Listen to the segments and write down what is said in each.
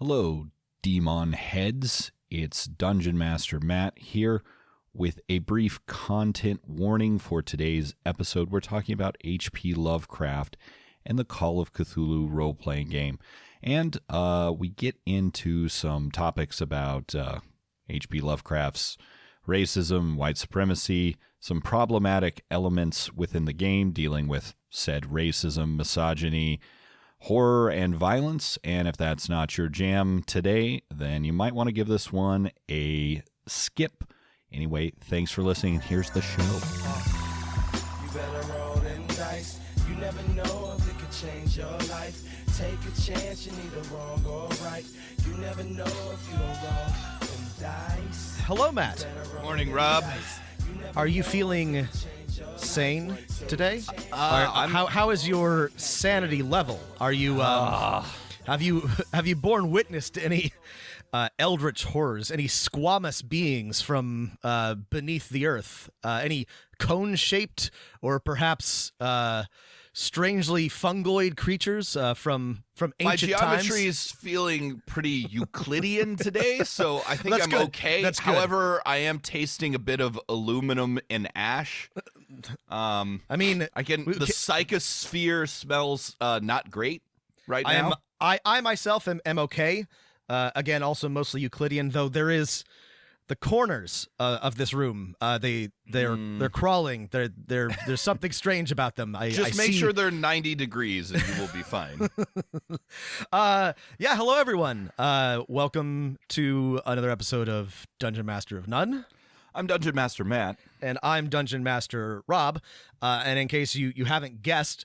Hello, Demon Heads. It's Dungeon Master Matt here with a brief content warning for today's episode. We're talking about H.P. Lovecraft and the Call of Cthulhu role-playing game. And we get into some topics about H.P. Lovecraft's racism, white supremacy, some problematic elements within the game dealing with said racism, misogyny, horror, and violence. And if that's not your jam today, then you might want to give this one a skip. Anyway, thanks for listening. Here's the show. You better roll them dice. You never know if it could change your life. Take a chance, you need a wrong or right. You never know if you don't roll them dice. Hello, Matt. Morning, Rob. Are you feeling sane today? How is your sanity level? Are you have you borne witness to any eldritch horrors, any squamous beings from beneath the earth, any cone-shaped or perhaps strangely fungoid creatures from ancient times? My geometry is feeling pretty Euclidean today, so I think That's I'm good. okay. That's good. However, I am tasting a bit of aluminum and ash. I mean, the psychosphere smells not great right now. I myself am okay. Again, also mostly Euclidean, though there is the corners of this room. They're crawling. There's something strange about them. I Just make see... sure they're 90 degrees and you will be fine. Yeah, hello everyone. Welcome to another episode of Dungeon Master of None. I'm Dungeon Master Matt. And I'm Dungeon Master Rob. And in case you haven't guessed,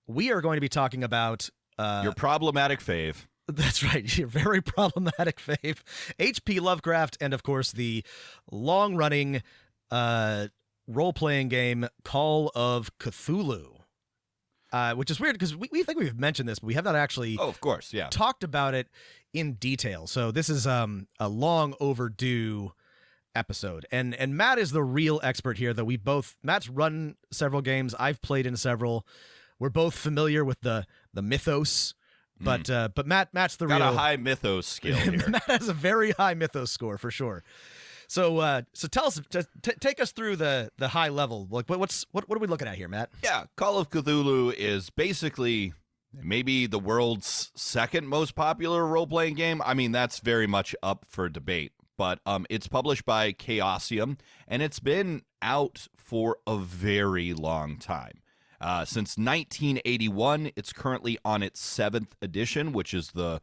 we are going to be talking about Your problematic fave. That's right. Your very problematic fave, H.P. Lovecraft, and of course the long-running role-playing game Call of Cthulhu, which is weird because we think we've mentioned this, but we have not actually Oh, of course, yeah. talked about it in detail. So this is a long overdue episode. And Matt is the real expert here, though Matt's run several games. I've played in several. We're both familiar with the mythos. But Matt's the Got real... a high mythos skill here. Matt has a very high mythos score for sure. So tell us, take us through the high level. Like what are we looking at here, Matt? Yeah, Call of Cthulhu is basically maybe the world's second most popular role-playing game. I mean, that's very much up for debate. But it's published by Chaosium, and it's been out for a very long time. Since 1981, it's currently on its 7th edition, which is the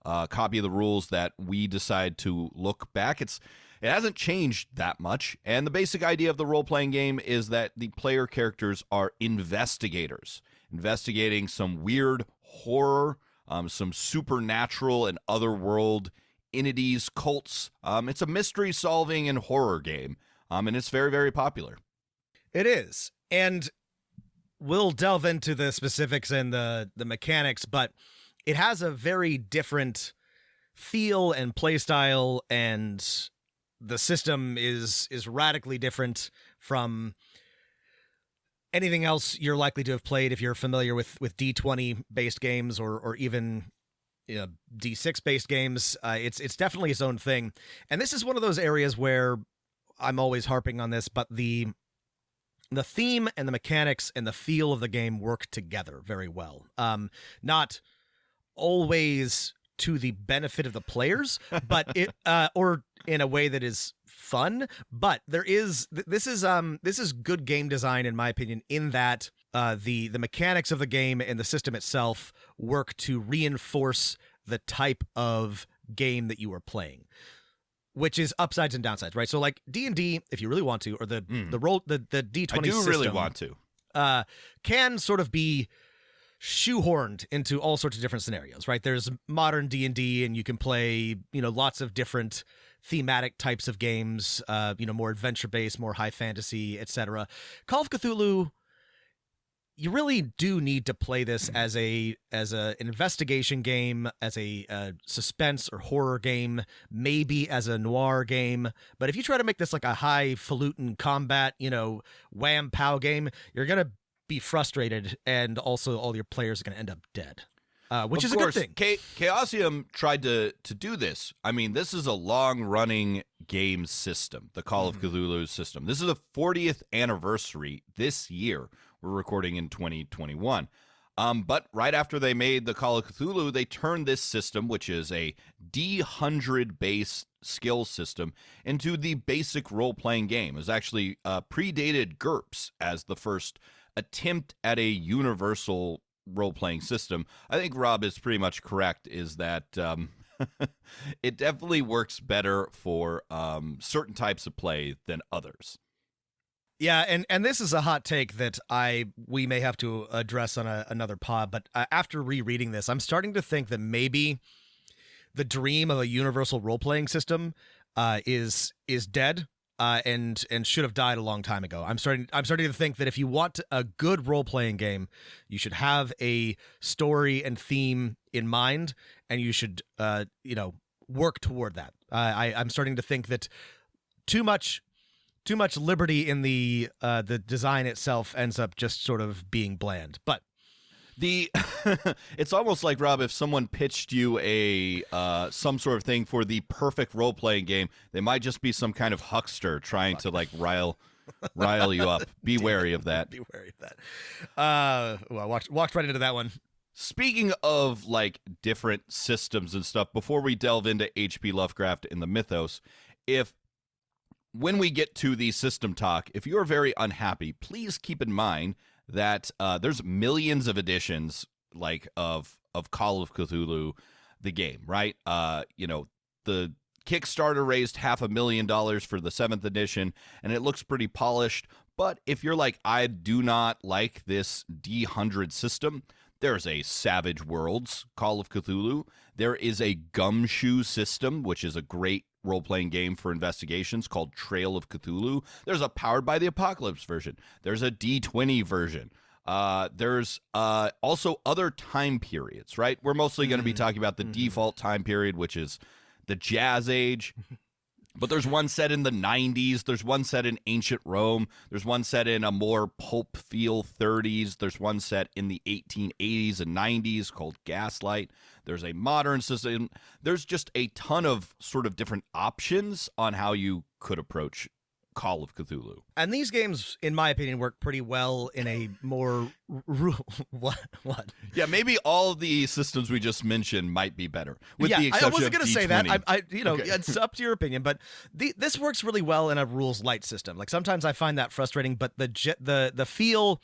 copy of the rules that we decide to look back. It hasn't changed that much, and the basic idea of the role-playing game is that the player characters are investigators, investigating some weird horror, some supernatural and otherworld entities, cults. It's a mystery-solving and horror game, and it's very, very popular. It is, and we'll delve into the specifics and the mechanics, but it has a very different feel and play style, and the system is radically different from anything else you're likely to have played if you're familiar with D20 based games or even D6 based games. It's definitely its own thing, and this is one of those areas where I'm always harping on this, but the theme and the mechanics and the feel of the game work together very well. Not always to the benefit of the players, but or in a way that is fun. But this is good game design, in my opinion, in that the mechanics of the game and the system itself work to reinforce the type of game that you are playing, which is upsides and downsides, right? So like D&D, if you really want to, or the D20 I do system, really want to. Can sort of be shoehorned into all sorts of different scenarios, right? There's modern D&D, and you can play, lots of different thematic types of games, more adventure-based, more high fantasy, etc. Call of Cthulhu, you really do need to play this as an investigation game, as a suspense or horror game, maybe as a noir game. But if you try to make this like a highfalutin combat, wham pow game, you're gonna be frustrated, and also all your players are gonna end up dead. which Of is course, a good thing. Chaosium tried to do this. I mean, this is a long-running game system, the Call of Cthulhu system. This is the 40th anniversary this year. We're recording in 2021. But right after they made the Call of Cthulhu, they turned this system, which is a D100-based skill system, into the basic role-playing game. It was actually predated GURPS as the first attempt at a universal role-playing system. I think Rob is pretty much correct, is that it definitely works better for certain types of play than others. Yeah, and this is a hot take that we may have to address on another pod, but after rereading this, I'm starting to think that maybe the dream of a universal role-playing system is dead and should have died a long time ago. I'm starting to think that if you want a good role-playing game, you should have a story and theme in mind, and you should work toward that. I'm starting to think that too much liberty in the design itself ends up just sort of being bland. But it's almost like, Rob, if someone pitched you a some sort of thing for the perfect role playing game, they might just be some kind of huckster trying to like rile you up. Be wary of that. Be wary of that. Well, walked right into that one. Speaking of like different systems and stuff, before we delve into H.P. Lovecraft and the mythos, when we get to the system talk, if you're very unhappy, please keep in mind that there's millions of editions like of Call of Cthulhu, the game, right? The Kickstarter raised $500,000 for the 7th edition, and it looks pretty polished. But if you're like, I do not like this D100 system, there's a Savage Worlds Call of Cthulhu. There is a Gumshoe system, which is a great role-playing game for investigations called Trail of Cthulhu. There's a Powered by the Apocalypse version. There's a D20 version. There's also other time periods, right? We're mostly going to be talking about the default time period, which is the Jazz Age. But there's one set in the 90s. There's one set in ancient Rome. There's one set in a more pulp feel 30s. There's one set in the 1880s and 90s called Gaslight. There's a modern system. There's just a ton of sort of different options on how you could approach Call of Cthulhu. And these games, in my opinion, work pretty well in a more what? Yeah, maybe all of the systems we just mentioned might be better. With the exception I wasn't going to say that. Okay. It's up to your opinion, but this works really well in a rules light system. Like sometimes I find that frustrating, but the feel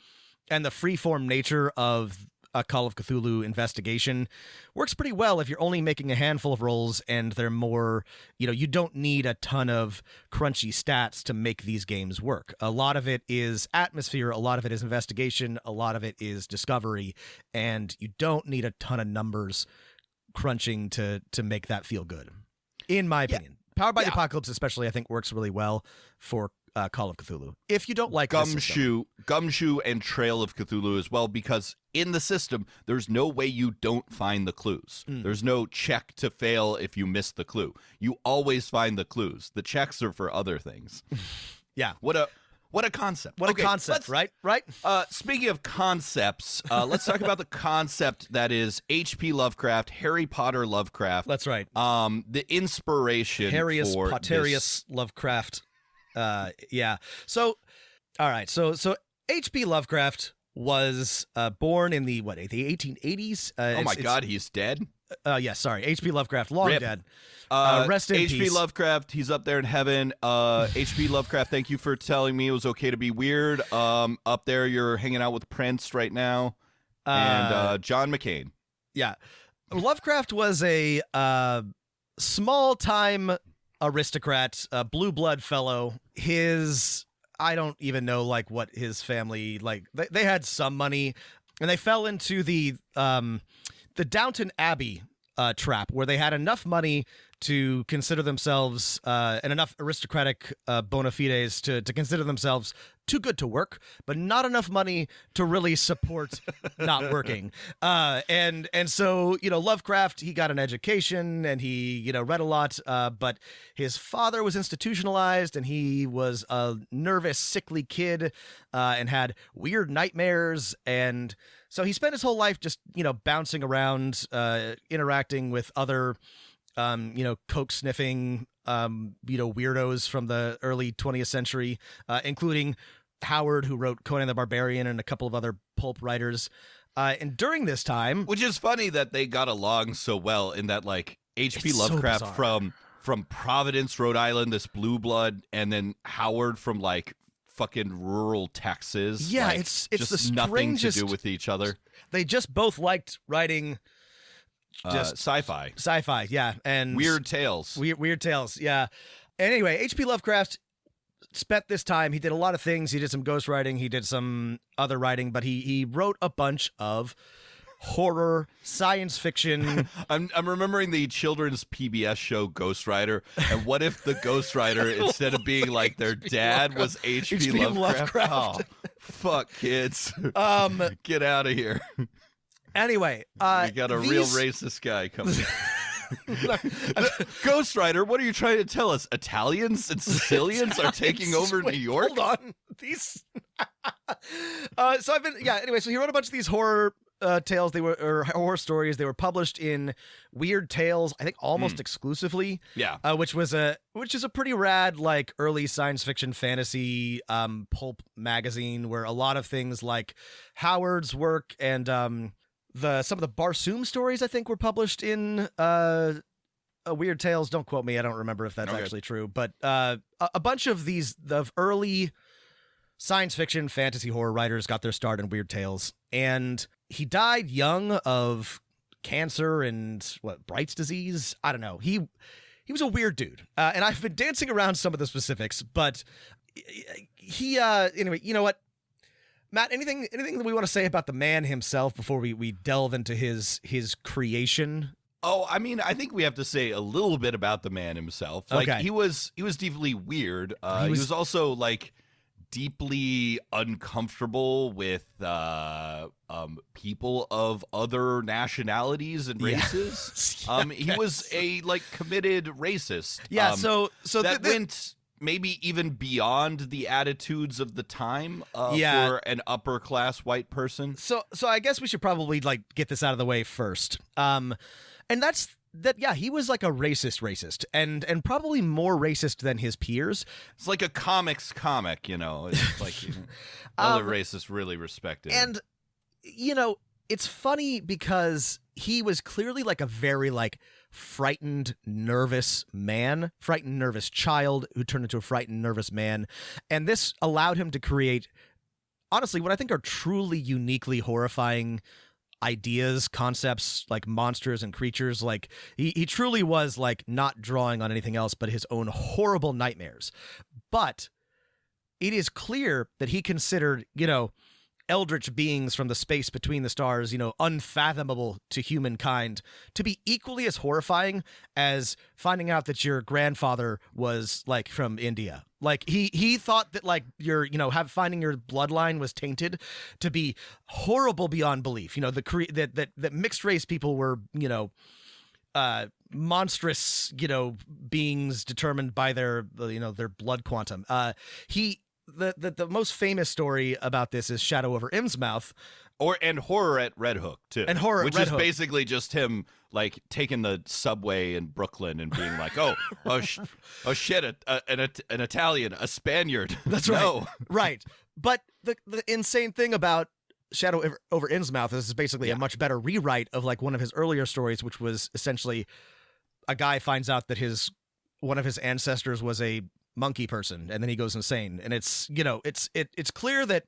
and the freeform nature of a Call of Cthulhu investigation works pretty well if you're only making a handful of rolls and they're more, you don't need a ton of crunchy stats to make these games work. A lot of it is atmosphere, a lot of it is investigation, a lot of it is discovery, and you don't need a ton of numbers crunching to make that feel good, in my opinion. Powered by the Apocalypse especially, I think, works really well for Call of Cthulhu. If you don't like Gumshoe and Trail of Cthulhu as well, because in the system, there's no way you don't find the clues. There's no check to fail if you miss the clue. You always find the clues. The checks are for other things. Yeah. What a concept. What a concept, right? Speaking of concepts, let's talk about the concept that is H.P. Lovecraft, Harry Potter Lovecraft. That's right. The inspiration Harrius for Potterius Lovecraft. Yeah. So, all right. So H.P. Lovecraft was born in the 1880s. Oh my God, he's dead. Yeah. Sorry, H.P. Lovecraft, long Rip. dead. Rest in peace. H.P. Lovecraft, he's up there in heaven. H.P. Lovecraft, thank you for telling me it was okay to be weird. Up there, you're hanging out with Prince right now, and John McCain. Yeah, Lovecraft was a small-time aristocrat, blue blood fellow. I don't even know what his family they had some money, and they fell into the Downton Abbey trap, where they had enough money to consider themselves and enough aristocratic bona fides to consider themselves too good to work, but not enough money to really support not working. And so, Lovecraft, he got an education and he, read a lot, but his father was institutionalized and he was a nervous, sickly kid and had weird nightmares. And So he spent his whole life just, bouncing around, interacting with other, coke sniffing, weirdos from the early 20th century, including Howard, who wrote Conan the Barbarian, and a couple of other pulp writers. And during this time, which is funny that they got along so well, in that like H.P. Lovecraft from Providence, Rhode Island, this blue blood, and then Howard from like fucking rural Texas. Yeah, like, it's just the nothing to strangest do with each other. They just both liked writing just sci-fi, yeah, and weird tales. Weird tales, yeah. Anyway, H.P. Lovecraft spent this time. He did a lot of things. He did some ghostwriting. He did some other writing, but he wrote a bunch of horror, science fiction. I'm remembering the children's PBS show Ghost Rider, and what if the Ghost Rider, instead of being like their dad, was H.P. Lovecraft? Oh, fuck, kids. Get out of here. Anyway, we got a real racist guy coming in. Ghost Rider, what are you trying to tell us? Italians and Sicilians are taking over New York? Hold on. These anyway, so he wrote a bunch of these horror tales. They were horror stories. They were published in Weird Tales, I think almost exclusively. Yeah. Which is a pretty rad, like, early science fiction fantasy pulp magazine, where a lot of things like Howard's work and some of the Barsoom stories, I think, were published in Weird Tales. Don't quote me. I don't remember if that's actually true. But a bunch of the early science fiction, fantasy, horror writers got their start in Weird Tales. And he died young of cancer and, Bright's disease? I don't know. He was a weird dude. And I've been dancing around some of the specifics, but anyway, you know what? Matt, anything that we want to say about the man himself before we delve into his creation? Oh, I mean, I think we have to say a little bit about the man himself. Like, okay. he was deeply weird. He was also like deeply uncomfortable with people of other nationalities and races. Yeah. He was a like committed racist. Yeah. So that went maybe even beyond the attitudes of the time for an upper class white person. So I guess we should probably like get this out of the way first. And that's that. Yeah, he was like a racist, and probably more racist than his peers. It's like a comics comic, It's like other racists really respected him. And it's funny because he was clearly like a very like frightened, nervous child who turned into a frightened, nervous man. And this allowed him to create, honestly, what I think are truly uniquely horrifying ideas, concepts, like monsters and creatures. Like he truly was like not drawing on anything else but his own horrible nightmares. But it is clear that he considered, eldritch beings from the space between the stars, unfathomable to humankind, to be equally as horrifying as finding out that your grandfather was like from India. Like he thought that like your finding your bloodline was tainted to be horrible beyond belief. That mixed race people were monstrous beings determined by their blood quantum. The most famous story about this is Shadow over Innsmouth, and Horror at Red Hook too, which is basically just him like taking the subway in Brooklyn and being like, oh shit, an Italian, a Spaniard. That's right. No. Right. But the insane thing about Shadow over Innsmouth is basically a much better rewrite of like one of his earlier stories, which was essentially a guy finds out that one of his ancestors was a monkey person, and then he goes insane. And it's clear that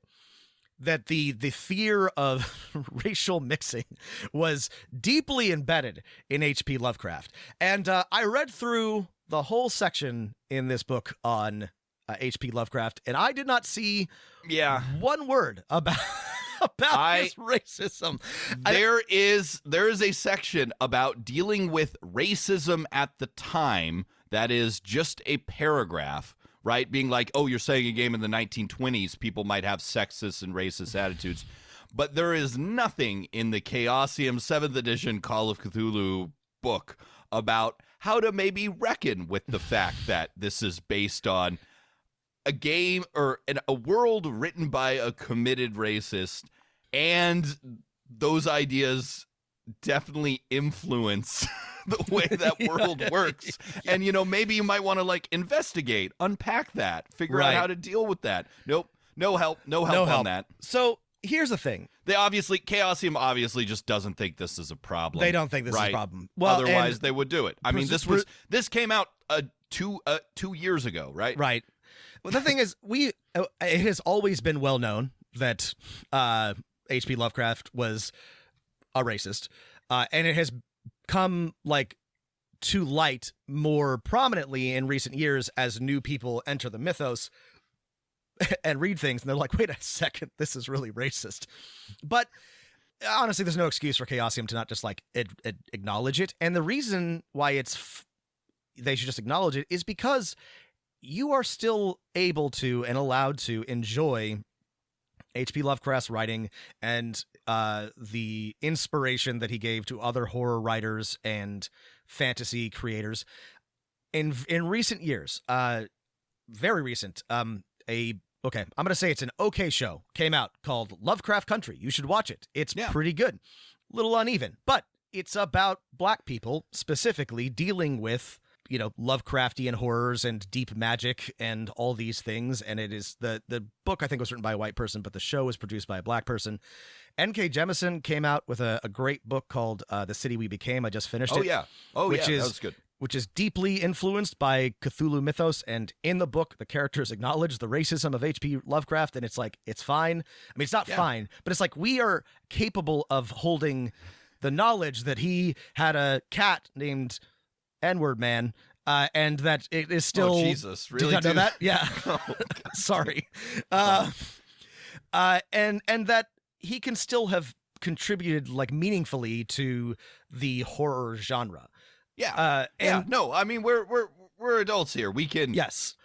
the fear of racial mixing was deeply embedded in H.P. Lovecraft. And I read through the whole section in this book on H.P. Lovecraft, and I did not see one word about his racism. There is a section about dealing with racism at the time that is just a paragraph, right? Being like, oh, you're saying a game in the 1920s, people might have sexist and racist attitudes. But there is nothing in the Chaosium 7th edition Call of Cthulhu book about how to maybe reckon with the fact that this is based on a game or a world written by a committed racist, and those ideas definitely influence the way that world works. And, maybe you might want to like investigate, unpack that, figure out how to deal with that. Nope. No help on that. So here's the thing. Chaosium obviously just doesn't think this is a problem. They don't think this is a problem. Well, otherwise they would do it. I mean, this came out 2 years ago, right? Right. Well, the thing is, it has always been well known that H.P. Lovecraft was a racist, and it has come like to light more prominently in recent years as new people enter the mythos and read things, and they're like, wait a second, this is really racist. But honestly, there's no excuse for Chaosium to not just like acknowledge it. And the reason why they should just acknowledge it is because you are still able to and allowed to enjoy H.P. Lovecraft's writing and the inspiration that he gave to other horror writers and fantasy creators in recent years. Very recent. I'm going to say it's an okay show came out called Lovecraft Country. You should watch it. It's pretty good. Little uneven, but it's about black people specifically dealing with, Lovecraftian horrors and deep magic and all these things. And it is the book, I think, was written by a white person, but the show was produced by a black person. N.K. Jemisin came out with a great book called The City We Became. I just finished it. That was good. Which is deeply influenced by Cthulhu mythos. And in the book, the characters acknowledge the racism of H.P. Lovecraft. And it's like, it's fine. I mean, it's not fine, but it's like we are capable of holding the knowledge that he had a cat named N-word Man, and that it is still... Oh, Jesus. Really? Did you not know that? Yeah. Sorry. And that he can still have contributed like meaningfully to the horror genre. Yeah. No, I mean, we're adults here. We can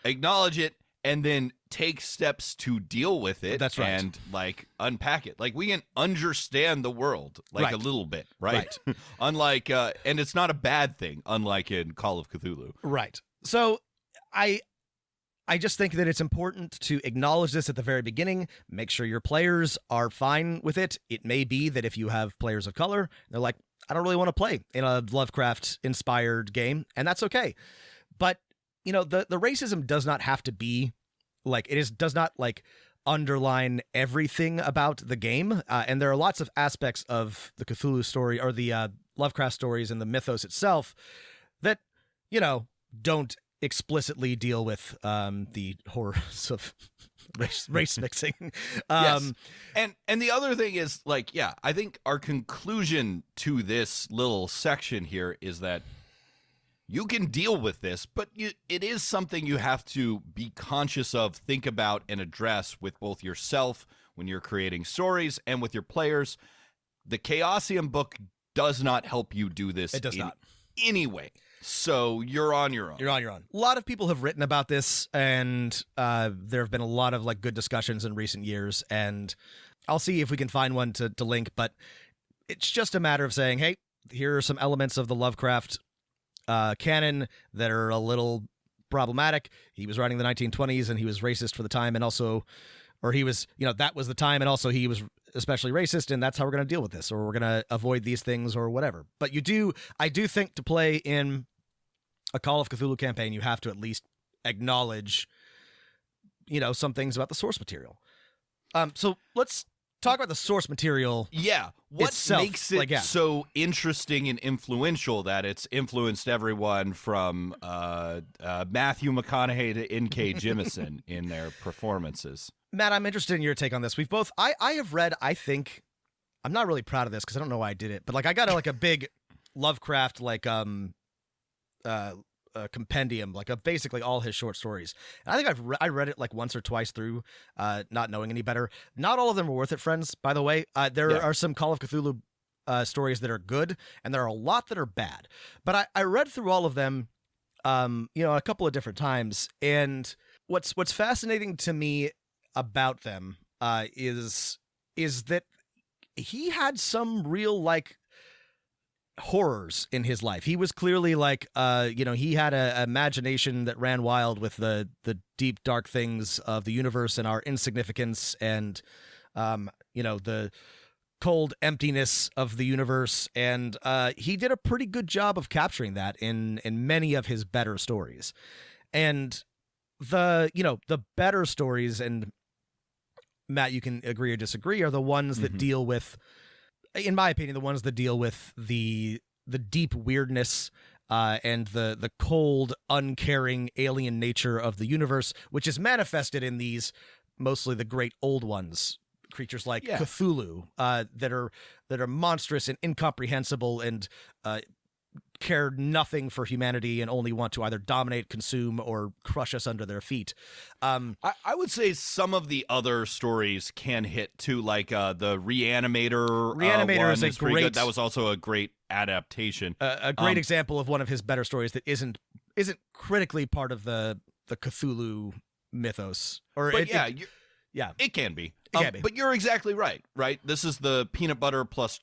acknowledge it and then take steps to deal with it. That's right. And like unpack it. Like we can understand the world like a little bit, right? Unlike, and it's not a bad thing, unlike in Call of Cthulhu. Right. So I just think that it's important to acknowledge this at the very beginning. Make sure your players are fine with it. It may be that if you have players of color, they're like, I don't really want to play in a Lovecraft-inspired game, and that's okay. But, the racism does not have to be, like, does not, like, underline everything about the game, and there are lots of aspects of the Cthulhu story, or the Lovecraft stories and the mythos itself that, don't explicitly deal with the horrors of race mixing. Yes. And the other thing is, like, I think our conclusion to this little section here is that you can deal with this, but it is something you have to be conscious of, think about, and address with both yourself when you're creating stories and with your players. The Chaosium book does not help you do this. It does not. Any way. So you're on your own. You're on your own. A lot of people have written about this, and there have been a lot of like good discussions in recent years, and I'll see if we can find one to link, but it's just a matter of saying, hey, here are some elements of the Lovecraft canon that are a little problematic. He was writing the 1920s, and he was racist for the time, and also, or he was, that was the time, and also he was especially racist, and that's how we're going to deal with this, or we're going to avoid these things, or whatever. But I do think to play in a Call of Cthulhu campaign, you have to at least acknowledge, some things about the source material. So let's talk about the source material. Yeah. What itself, makes it so interesting and influential that it's influenced everyone from Matthew McConaughey to N.K. Jemisin in their performances? Matt, I'm interested in your take on this. We've both, I have read, I think, I'm not really proud of this because I don't know why I did it, but like I got a big Lovecraft, like, compendium, like of basically all his short stories. And I think I read it like once or twice through, not knowing any better. Not all of them are worth it, friends, by the way. There are some Call of Cthulhu stories that are good, and there are a lot that are bad. But I read through all of them, a couple of different times. And what's fascinating to me about them is that he had some real like horrors in his life. He was clearly like he had an imagination that ran wild with the deep dark things of the universe and our insignificance and the cold emptiness of the universe, and he did a pretty good job of capturing that in many of his better stories. And the better stories, and Matt, you can agree or disagree, are the ones that deal with, in my opinion, the ones that deal with the deep weirdness and the cold, uncaring alien nature of the universe, which is manifested in these, mostly the great old ones, creatures like Cthulhu, that are monstrous and incomprehensible and care nothing for humanity and only want to either dominate, consume, or crush us under their feet. I would say some of the other stories can hit too, like the Reanimator. Reanimator is a pretty great. good. That was also a great adaptation. A great example of one of his better stories that isn't critically part of the Cthulhu mythos. It can be. It can be. But you're exactly right. Right. This is the peanut butter plus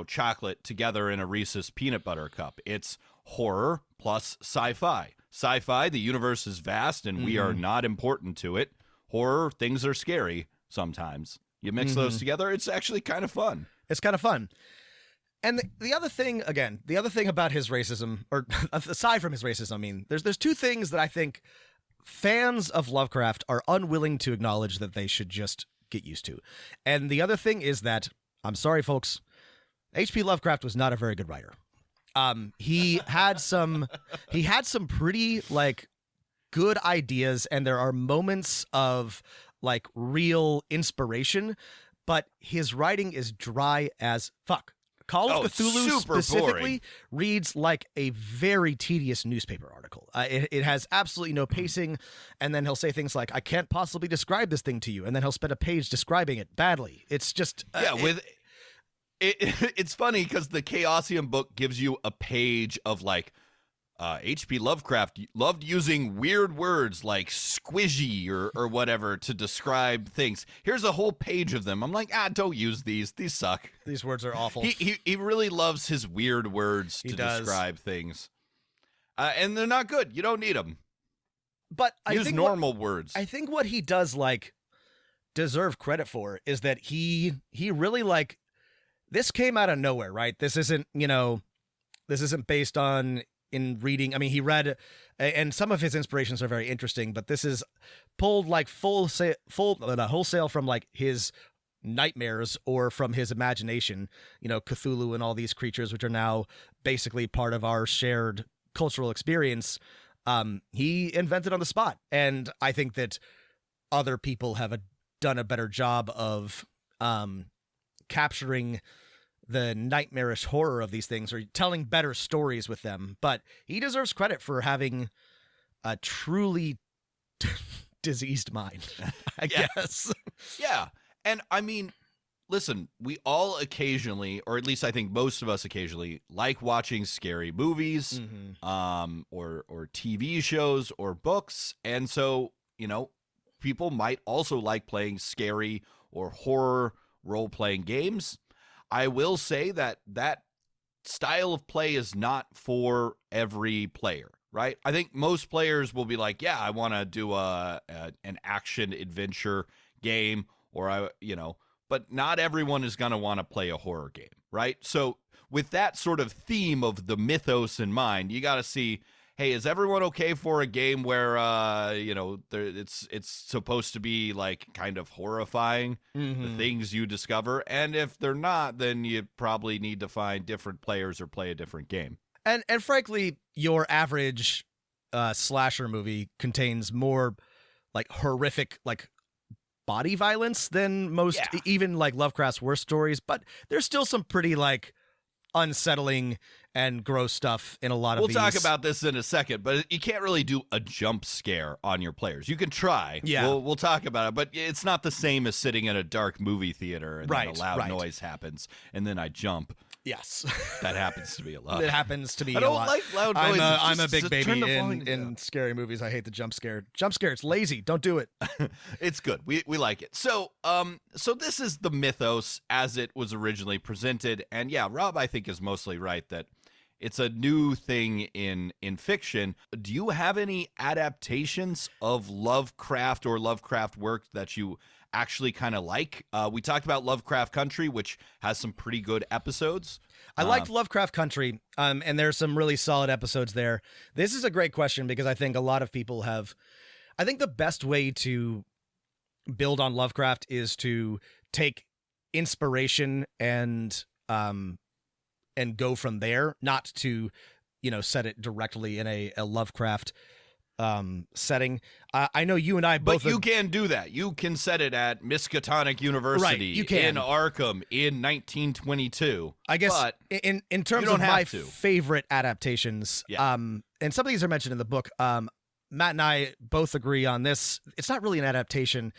chocolate together in a Reese's peanut butter cup. It's horror plus sci-fi. Sci-fi, the universe is vast and we are not important to it. Horror, things are scary sometimes. You mix those together, it's actually kind of fun. It's kind of fun. And the other thing about his racism, or aside from his racism, I mean, there's two things that I think fans of Lovecraft are unwilling to acknowledge that they should just get used to. And the other thing is that, I'm sorry, folks, H.P. Lovecraft was not a very good writer. He had some pretty good ideas, and there are moments of real inspiration, but his writing is dry as fuck. Call of Cthulhu specifically boring. Reads like a very tedious newspaper article. It has absolutely no pacing, and then he'll say things like, "I can't possibly describe this thing to you," and then he'll spend a page describing it badly. It's just it's funny because the Chaosium book gives you a page of H.P. Lovecraft loved using weird words like squishy or whatever to describe things. Here's a whole page of them. I'm like, don't use these. These suck. These words are awful. He really loves his weird words to describe things. And they're not good. You don't need them. But use normal words. I think what he does deserve credit for is that he really this came out of nowhere, right? This isn't based on in reading. I mean, he read, and some of his inspirations are very interesting, but this is pulled wholesale from his nightmares or from his imagination, Cthulhu and all these creatures, which are now basically part of our shared cultural experience. He invented on the spot. And I think that other people have done a better job of capturing the nightmarish horror of these things or telling better stories with them. But he deserves credit for having a truly diseased mind, I guess. Yeah. And I mean, listen, we all occasionally, or at least I think most of us occasionally, like watching scary movies, or TV shows or books. And so, people might also like playing scary or horror role-playing games. I will say that style of play is not for every player, right? I think most players will be like, yeah, I want to do an action adventure game, but not everyone is going to want to play a horror game, right? So with that sort of theme of the mythos in mind, you got to see, hey, is everyone okay for a game where it's supposed to be kind of horrifying, the things you discover? And if they're not, then you probably need to find different players or play a different game. And frankly, your average slasher movie contains more horrific body violence than most, even Lovecraft's worst stories. But there's still some pretty unsettling and gross stuff in a lot of these. We'll talk about this in a second, but you can't really do a jump scare on your players. You can try. Yeah. We'll talk about it, but it's not the same as sitting in a dark movie theater and then a loud noise happens and then I jump. Yes. That happens to me a lot. It happens to me I don't a lot. like loud noises. I'm a big Just baby turn the volume in down. scary movies. I hate the jump scare. Jump scare, it's lazy. Don't do it. It's good. We like it. So this is the mythos as it was originally presented. And yeah, Rob, I think, is mostly right that it's a new thing in fiction. Do you have any adaptations of Lovecraft or Lovecraft work that you actually kind of like. We talked about Lovecraft Country, which has some pretty good episodes. I liked Lovecraft Country, and there's some really solid episodes there. This is a great question because I think a lot of people have. I think the best way to build on Lovecraft is to take inspiration and go from there, not to, set it directly in a Lovecraft setting. I know you and I both. But you can do that. You can set it at Miskatonic University, right, you can. in Arkham in 1922. I guess but in terms of my favorite adaptations, and some of these are mentioned in the book. Matt and I both agree on this. It's not really an adaptation,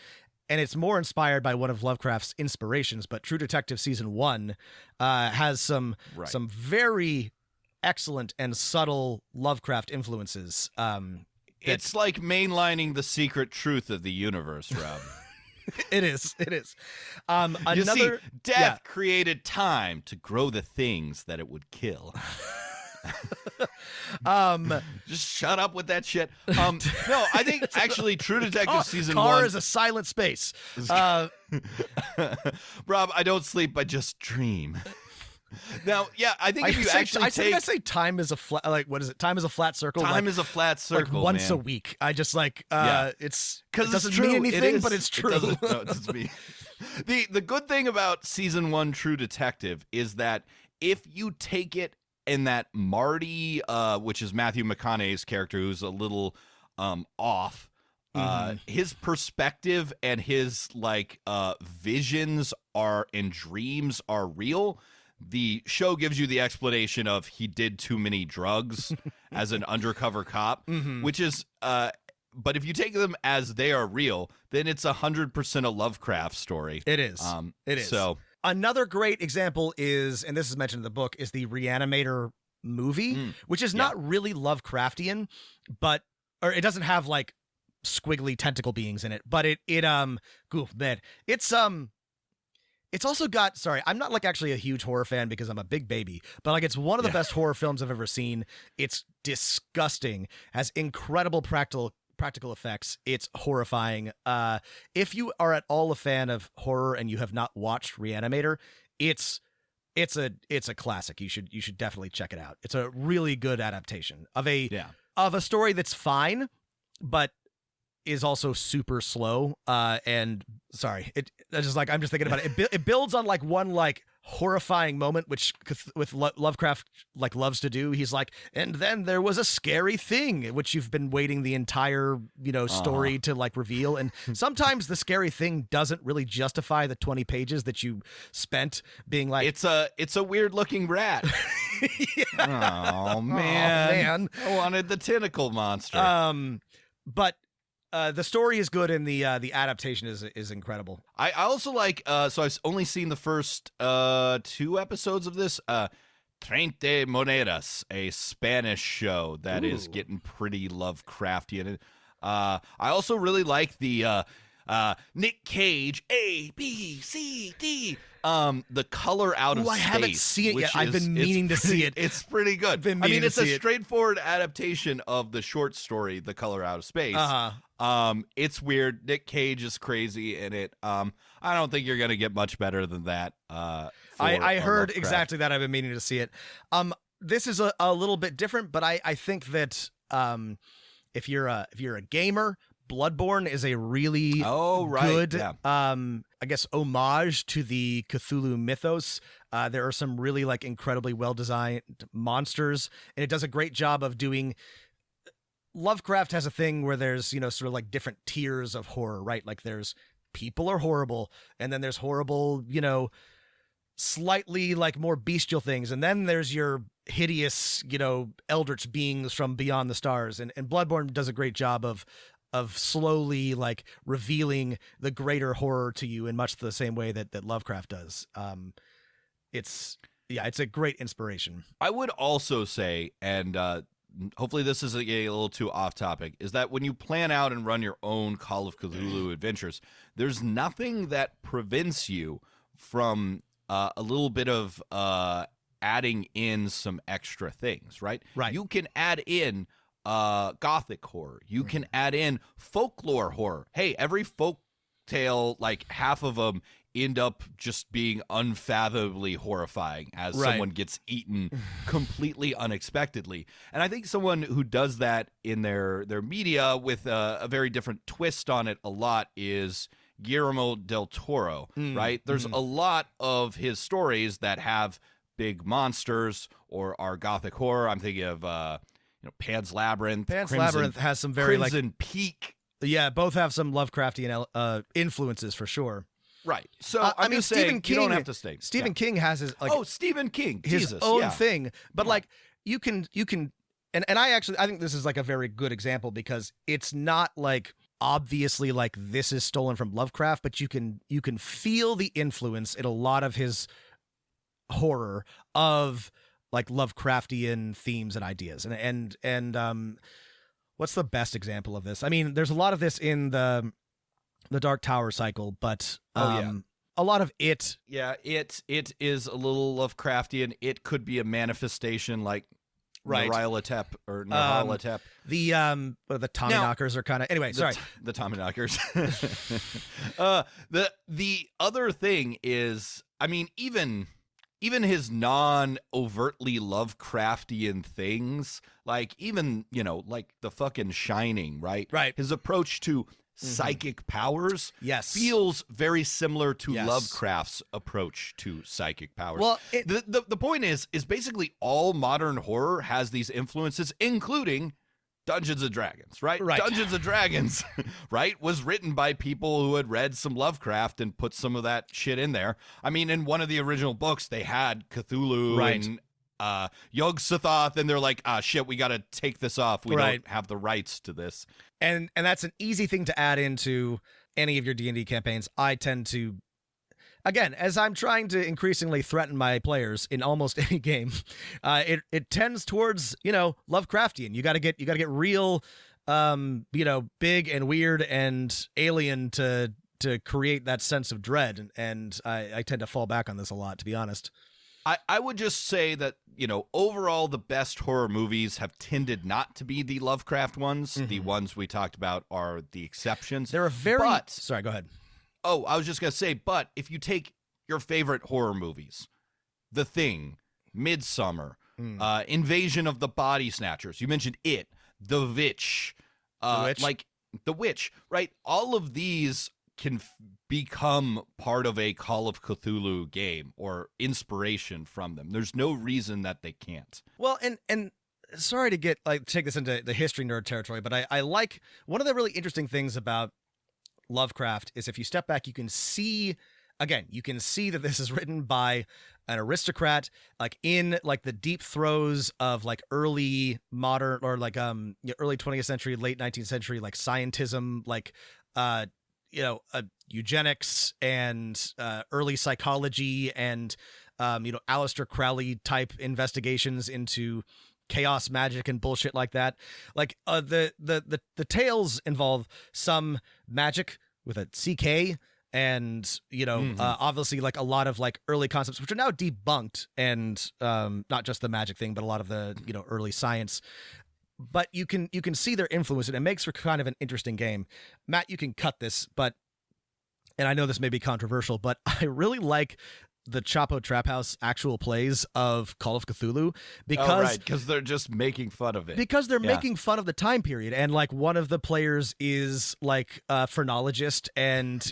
and it's more inspired by one of Lovecraft's inspirations. But True Detective Season 1 has some very excellent and subtle Lovecraft influences. It's like mainlining the secret truth of the universe, Rob. It is. You see, death created time to grow the things that it would kill. Just shut up with that shit. No, I think actually True Detective Season 1... Car is a silent space. Rob, I don't sleep, I just dream. Now, I think if you actually I say time is a flat, what is it? Time is a flat circle. Time is a flat circle, once a week. I just it's because it doesn't mean anything, but it's true. No, it doesn't mean. The good thing about Season 1 True Detective is that if you take it in that Marty, which is Matthew McConaughey's character, who's a little off, his perspective and his visions and dreams are real. The show gives you the explanation of he did too many drugs as an undercover cop, which is, but if you take them as they are real, then it's 100% a Lovecraft story. It is. It is. So another great example is, and this is mentioned in the book, is the Reanimator movie, which is not really Lovecraftian, or it doesn't have squiggly tentacle beings in it, but it's also got, I'm not actually a huge horror fan because I'm a big baby, but it's one of the best horror films I've ever seen. It's disgusting, has incredible practical effects. It's horrifying. If you are at all a fan of horror and you have not watched Reanimator, it's a classic. You should definitely check it out. It's a really good adaptation of a story that's fine, but is also super slow. I'm just thinking about it. It builds on one horrifying moment, which with Lovecraft loves to do. He's and then there was a scary thing, which you've been waiting the entire story to reveal. And sometimes the scary thing doesn't really justify the 20 pages that you spent being it's a weird looking rat. Oh man, I wanted the tentacle monster. But the story is good, and the adaptation is incredible. I also so I've only seen the first 2 episodes of this. Treinta Monedas, a Spanish show that is getting pretty Lovecraftian. I also really like the Nick Cage A B C D. The Color Out of Space. I haven't seen it yet. I've been meaning to see it. It's pretty good. It's a straightforward adaptation of the short story, The Color Out of Space. It's weird. Nick Cage is crazy in it. I don't think you're gonna get much better than that. I heard exactly that. I've been meaning to see it. This is a little bit different, but I think that if you're a gamer, Bloodborne is a really good, I guess, homage to the Cthulhu mythos. There are some really incredibly well-designed monsters, and it does a great job of doing. Lovecraft has a thing where there's, sort of different tiers of horror, right? There's people are horrible, and then there's horrible, slightly more bestial things, and then there's your hideous, eldritch beings from beyond the stars. And Bloodborne does a great job of slowly revealing the greater horror to you in much the same way that Lovecraft does. It's a great inspiration. I would also say, and hopefully this isn't a little too off topic, is that when you plan out and run your own Call of Cthulhu adventures, there's nothing that prevents you from a little bit of adding in some extra things, right? Right. You can add in gothic horror. You can add in folklore horror. Hey, every folk tale, like half of them end up just being unfathomably horrifying as someone gets eaten completely unexpectedly. And I think someone who does that in their media with a very different twist on it a lot is Guillermo del Toro, right? There's a lot of his stories that have big monsters or are gothic horror. I'm thinking of Pan's Labyrinth. Labyrinth has some very Crimson Peak. Yeah, both have some Lovecraftian influences for sure. Right. So I mean, Stephen King, you don't have to stay. Stephen King has his Stephen King, his own thing, but like you can, and I think this is like a very good example because it's not like obviously like this is stolen from Lovecraft, but you can feel the influence in a lot of his horror of like Lovecraftian themes and ideas, and what's the best example of this? I mean, there's a lot of this in the Dark Tower cycle, but a lot of it. Yeah, it is a little Lovecraftian. It could be a manifestation like Nyarlathotep or Nyarlathotep. The Tommyknockers are kind of sorry. The Tommyknockers. The other thing is, I mean, even his non-overtly Lovecraftian things, like even, like the fucking Shining, right? Right. His approach to psychic powers feels very similar to Lovecraft's approach to psychic powers. Well, the point is basically all modern horror has these influences, including Dungeons & Dragons, right? Dungeons & Dragons, right, was written by people who had read some Lovecraft and put some of that shit in there. I mean, in one of the original books, they had Cthulhu and Yog-Sothoth, and they're like, shit, we got to take this off. We don't have the rights to this. And that's an easy thing to add into any of your D&D campaigns. I tend to, again, as I'm trying to increasingly threaten my players in almost any game, it tends towards, Lovecraftian. You got to get real, big and weird and alien to create that sense of dread. And I tend to fall back on this a lot, to be honest. I would just say that, overall, the best horror movies have tended not to be the Lovecraft ones. The ones we talked about are the exceptions. They're sorry, go ahead. Oh, I was just going to say, but if you take your favorite horror movies, The Thing, Midsummer, Invasion of the Body Snatchers, you mentioned It, The Witch, The Witch, right? All of these can become part of a Call of Cthulhu game or inspiration from them. There's no reason that they can't. Well, and sorry to take this into the history nerd territory, but I like one of the really interesting things about Lovecraft is if you step back, you can see that this is written by an aristocrat, like in like the deep throes of like early modern or like early 20th century, late 19th century, like scientism, like eugenics and early psychology and Aleister Crowley type investigations into chaos magic and bullshit like that. Like the tales involve some magic with a CK and obviously like a lot of like early concepts which are now debunked, and not just the magic thing but a lot of the early science. But you can see their influence, and it makes for kind of an interesting game. Matt, you can cut this, and I know this may be controversial, but I really like the Chapo Trap House actual plays of Call of Cthulhu because they're just making fun of it. Because they're making fun of the time period, and like one of the players is like a phrenologist, and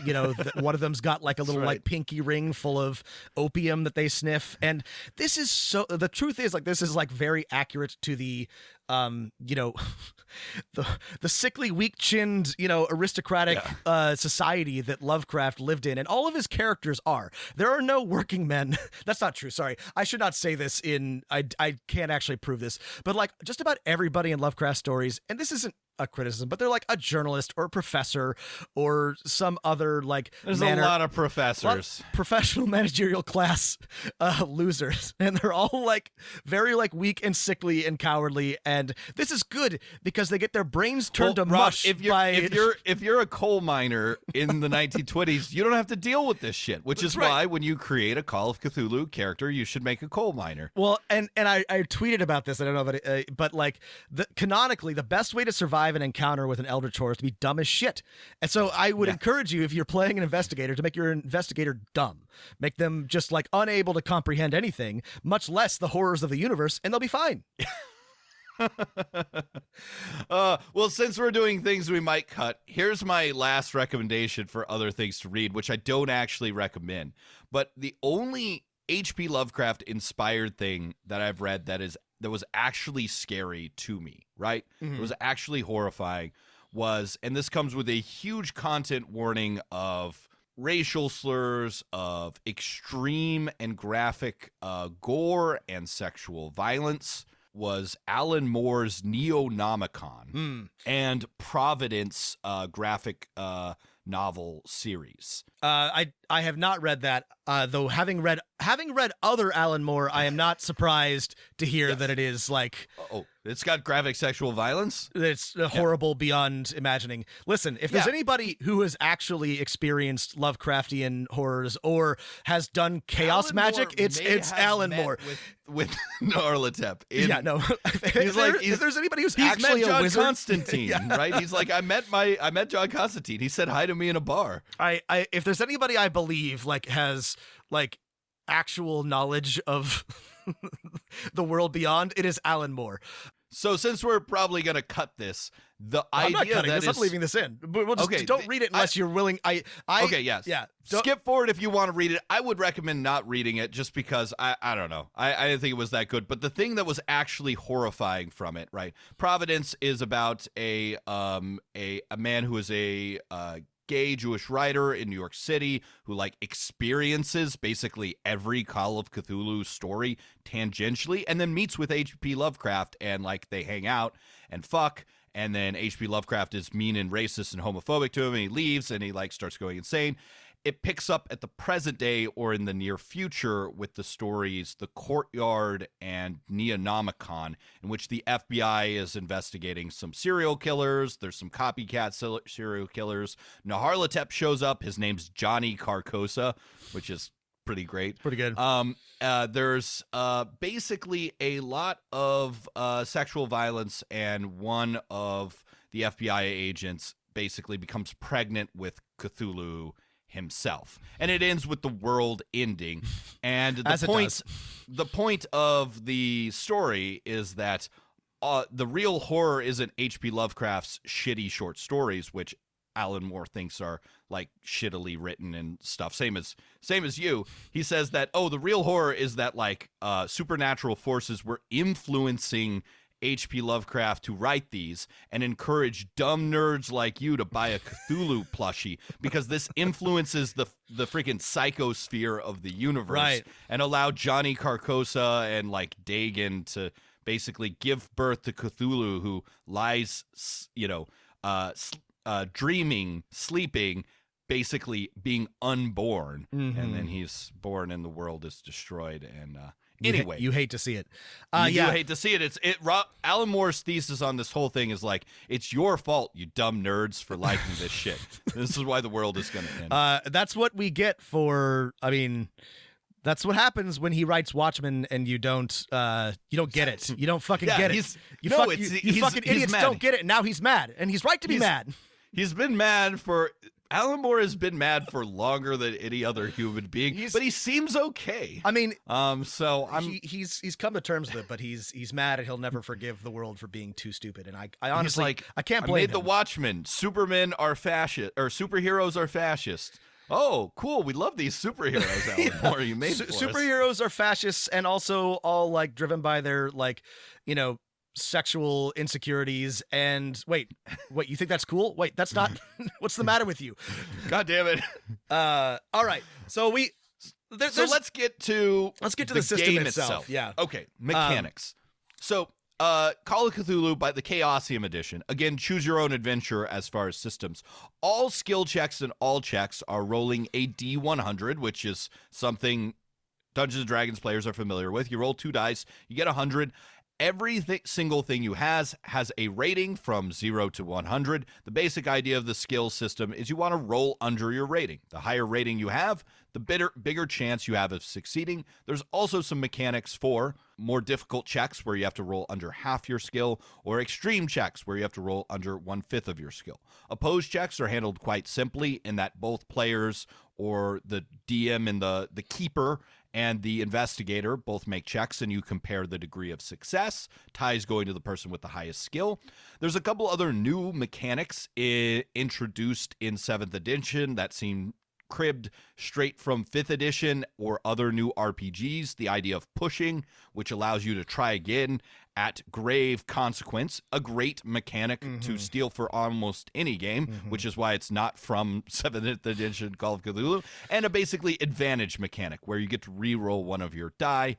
one of them's got like a little like pinky ring full of opium that they sniff, and this is the truth is like this is like very accurate to the the sickly, weak-chinned, aristocratic society that Lovecraft lived in, and all of his characters are. There are no working men. That's not true. Sorry, I should not say this. I can't actually prove this, but like just about everybody in Lovecraft stories, and this isn't a criticism, but they're like a journalist or a professor or some other like a lot of professors, professional managerial class losers, and they're all like very like weak and sickly and cowardly, and and this is good because they get their brains turned to Rob, mush. if you're a coal miner in the 1920s, you don't have to deal with this shit. Which is why when you create a Call of Cthulhu character, you should make a coal miner. Well, and I tweeted about this. I don't know, but like canonically, the best way to survive an encounter with an eldritch horror is to be dumb as shit. And so I would encourage you, if you're playing an investigator, to make your investigator dumb. Make them just like unable to comprehend anything, much less the horrors of the universe, and they'll be fine. Well, since we're doing things we might cut, here's my last recommendation for other things to read, which I don't actually recommend. But the only H.P. Lovecraft inspired thing that I've read that was actually scary to me, right? It was actually horrifying, and this comes with a huge content warning of racial slurs, of extreme and graphic gore and sexual violence, was Alan Moore's Neonomicon and Providence graphic novel series. I have not read that, though having read other Alan Moore, I am not surprised to hear that it is like... Oh, it's got graphic sexual violence? It's horrible beyond imagining. Listen, if there's anybody who has actually experienced Lovecraftian horrors or has done chaos Alan magic, Moore it's Alan Moore. With Nyarlathotep. If there's anybody who's actually met John a wizard, Constantine, right? He's like, I met John Constantine. He said hi to me in a bar. If there's anybody I believe like has like actual knowledge of the world beyond, it is Alan Moore. So since we're probably going to cut this, I'm not cutting this. I'm leaving this in. We'll just don't read it unless you're willing. Skip forward if you want to read it. I would recommend not reading it just because I don't know. I didn't think it was that good. But the thing that was actually horrifying from it, right? Providence is about a man who is a gay Jewish writer in New York City who like experiences basically every Call of Cthulhu story tangentially, and then meets with H.P. Lovecraft, and like they hang out and fuck. And then H.P. Lovecraft is mean and racist and homophobic to him, and he leaves, and he like starts going insane. It picks up at the present day or in the near future with the stories The Courtyard and Neonomicon, in which the FBI is investigating some serial killers. There's some copycat serial killers. Nyarlathotep shows up. His name's Johnny Carcosa, which is pretty great. Pretty good. There's basically a lot of sexual violence, and one of the FBI agents basically becomes pregnant with Cthulhu himself, and it ends with the world ending. And the point of the story is that the real horror isn't H.P. Lovecraft's shitty short stories, which Alan Moore thinks are like shittily written and stuff. Same as you. He says that the real horror is that like supernatural forces were influencing H.P. Lovecraft to write these and encourage dumb nerds like you to buy a Cthulhu plushie because this influences the freaking psychosphere of the universe, right? And allow Johnny Carcosa and like Dagon to basically give birth to Cthulhu, who lies, dreaming, sleeping, basically being unborn, and then he's born and the world is destroyed. And anyway, you hate to see it. You hate to see it. Alan Moore's thesis on this whole thing is like, it's your fault, you dumb nerds, for liking this shit. This is why the world is going to end. That's what we get for. I mean, that's what happens when he writes Watchmen and you don't get it. You don't fucking get it. You fucking idiots don't get it. And now he's mad, and he's right to be mad. He's been mad for. Alan Moore has been mad for longer than any other human being, but he seems okay. I mean, he's come to terms with it, but he's mad, and he'll never forgive the world for being too stupid. And I honestly, I can't blame him. The Watchmen. Supermen are fascist, or superheroes are fascist. Oh, cool! We love these superheroes, Alan Moore. You made superheroes are fascists, and also all like driven by their sexual insecurities. And wait, you think that's cool? Wait, that's not. What's the matter with you? God damn it! All right, so let's get to the system game itself. Yeah. Okay. Mechanics. Call of Cthulhu by the Chaosium edition. Again, choose your own adventure as far as systems. All skill checks and all checks are rolling a D100, which is something Dungeons & Dragons players are familiar with. You roll 2 dice, you get 100. Single thing you has a rating from 0 to 100. The basic idea of the skill system is you want to roll under your rating. The higher rating you have, the bigger chance you have of succeeding. There's also some mechanics for more difficult checks where you have to roll under half your skill, or extreme checks where you have to roll under 1/5 of your skill. Opposed checks are handled quite simply in that both players, or the DM and the keeper and the investigator, both make checks, and you compare the degree of success, ties going to the person with the highest skill. There's a couple other new mechanics introduced in 7th edition that seem cribbed straight from 5th edition or other new RPGs. The idea of pushing, which allows you to try again at grave consequence, a great mechanic to steal for almost any game, which is why it's not from 7th edition Call of Cthulhu, and a basically advantage mechanic where you get to re-roll one of your die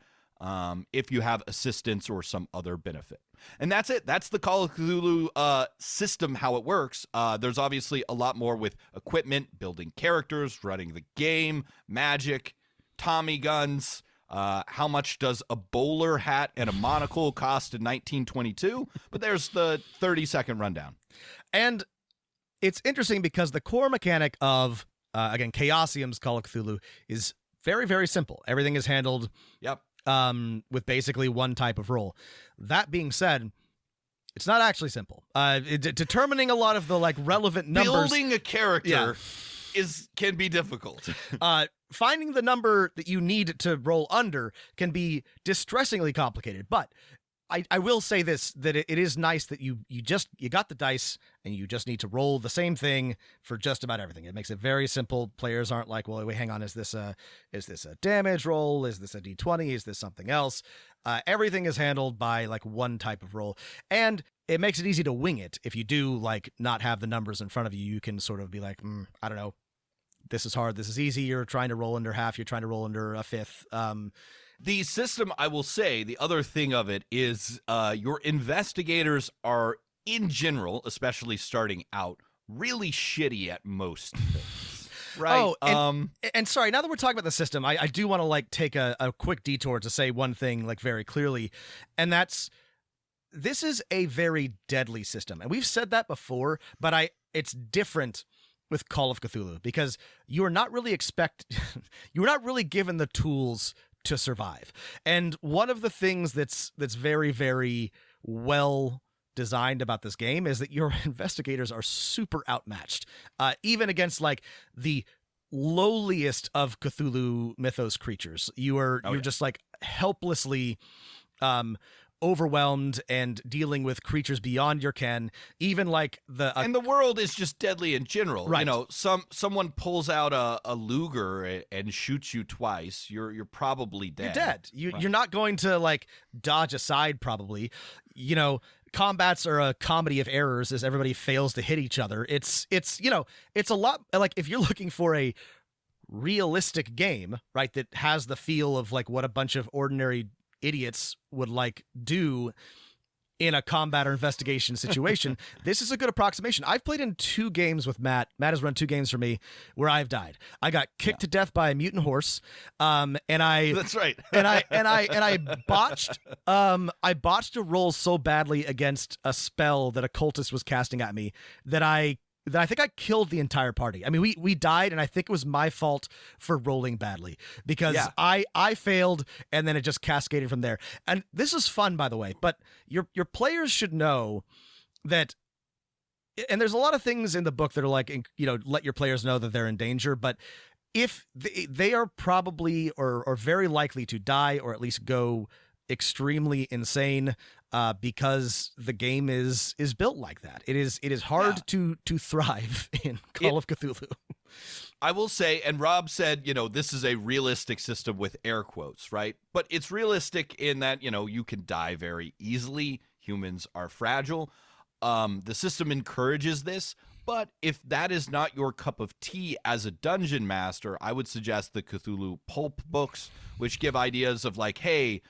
if you have assistance or some other benefit. And that's it. That's the Call of Cthulhu system, how it works. There's obviously a lot more with equipment, building characters, running the game, magic, Tommy guns. How much does a bowler hat and a monocle cost in 1922? But there's the 30-second rundown. And it's interesting because the core mechanic of, again, Chaosium's Call of Cthulhu is very, very simple. Everything is handled with basically one type of roll. That being said, it's not actually simple. Determining a lot of the relevant numbers. Building a character can be difficult. Finding the number that you need to roll under can be distressingly complicated. But I will say this, that it is nice that you got the dice and you just need to roll the same thing for just about everything. It makes it very simple. Players aren't like, well, wait, hang on, is this a damage roll? Is this a D20? Is this something else? Everything is handled by one type of roll, and it makes it easy to wing it. If you do not have the numbers in front of you, you can sort of be like, I don't know, this is hard, this is easy. You're trying to roll under half. You're trying to roll under a fifth. The system, I will say, the other thing of it is your investigators are, in general, especially starting out, really shitty at most things. Right. Oh, and sorry, now that we're talking about the system, I do want to take a quick detour to say one thing very clearly, and this is a very deadly system. And we've said that before, but it's different with Call of Cthulhu because you are not really given the tools to survive. And one of the things that's very, very well designed about this game is that your investigators are super outmatched, even against the lowliest of Cthulhu mythos creatures. You're just helplessly overwhelmed and dealing with creatures beyond your ken. Even and the world is just deadly in general. Right. Someone pulls out a Luger and shoots you twice. You're probably dead. You're dead. You're not going to dodge aside. Probably. Combats are a comedy of errors as everybody fails to hit each other. It's a lot if you're looking for a realistic game, right, that has the feel of what a bunch of ordinary idiots would do in a combat or investigation situation. This is a good approximation. I've played in 2 games with Matt. Matt has run 2 games for me where I've died. I got kicked to death by a mutant horse. That's right. I botched a roll so badly against a spell that a cultist was casting at me that I think I killed the entire party. I mean, we died, and I think it was my fault for rolling badly because I failed, and then it just cascaded from there. And this is fun, by the way, but your players should know that, and there's a lot of things in the book that are let your players know that they're in danger, but if they are probably or very likely to die or at least go extremely insane because the game is built like that. It is hard to thrive in Call of Cthulhu. I will say, and Rob said, this is a realistic system with air quotes, right? But it's realistic in that, you can die very easily. Humans are fragile. The system encourages this, but if that is not your cup of tea as a dungeon master, I would suggest the Cthulhu pulp books, which give ideas of hey,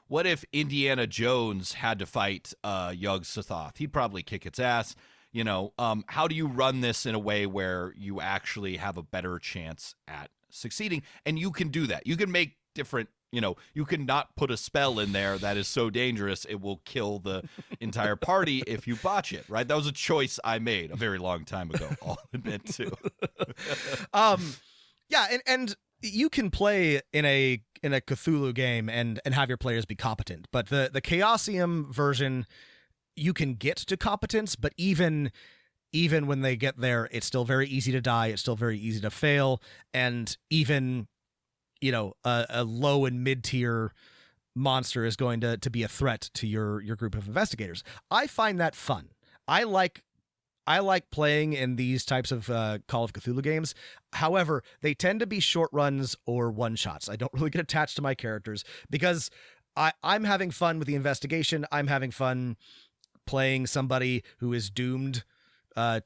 what if Indiana Jones had to fight Yog-Sothoth? He'd probably kick its ass. How do you run this in a way where you actually have a better chance at succeeding? And you can do that. You can make different you cannot put a spell in there that is so dangerous it will kill the entire party if you botch it, right? That was a choice I made a very long time ago, I'll admit to. Yeah, and you can play in a Cthulhu game and have your players be competent, but the Chaosium version, you can get to competence, but even when they get there, it's still very easy to die, it's still very easy to fail, and even a low and mid-tier monster is going to be a threat to your group of investigators. I find that fun. I like playing in these types of Call of Cthulhu games. However, they tend to be short runs or one-shots. I don't really get attached to my characters because I'm having fun with the investigation. I'm having fun playing somebody who is doomed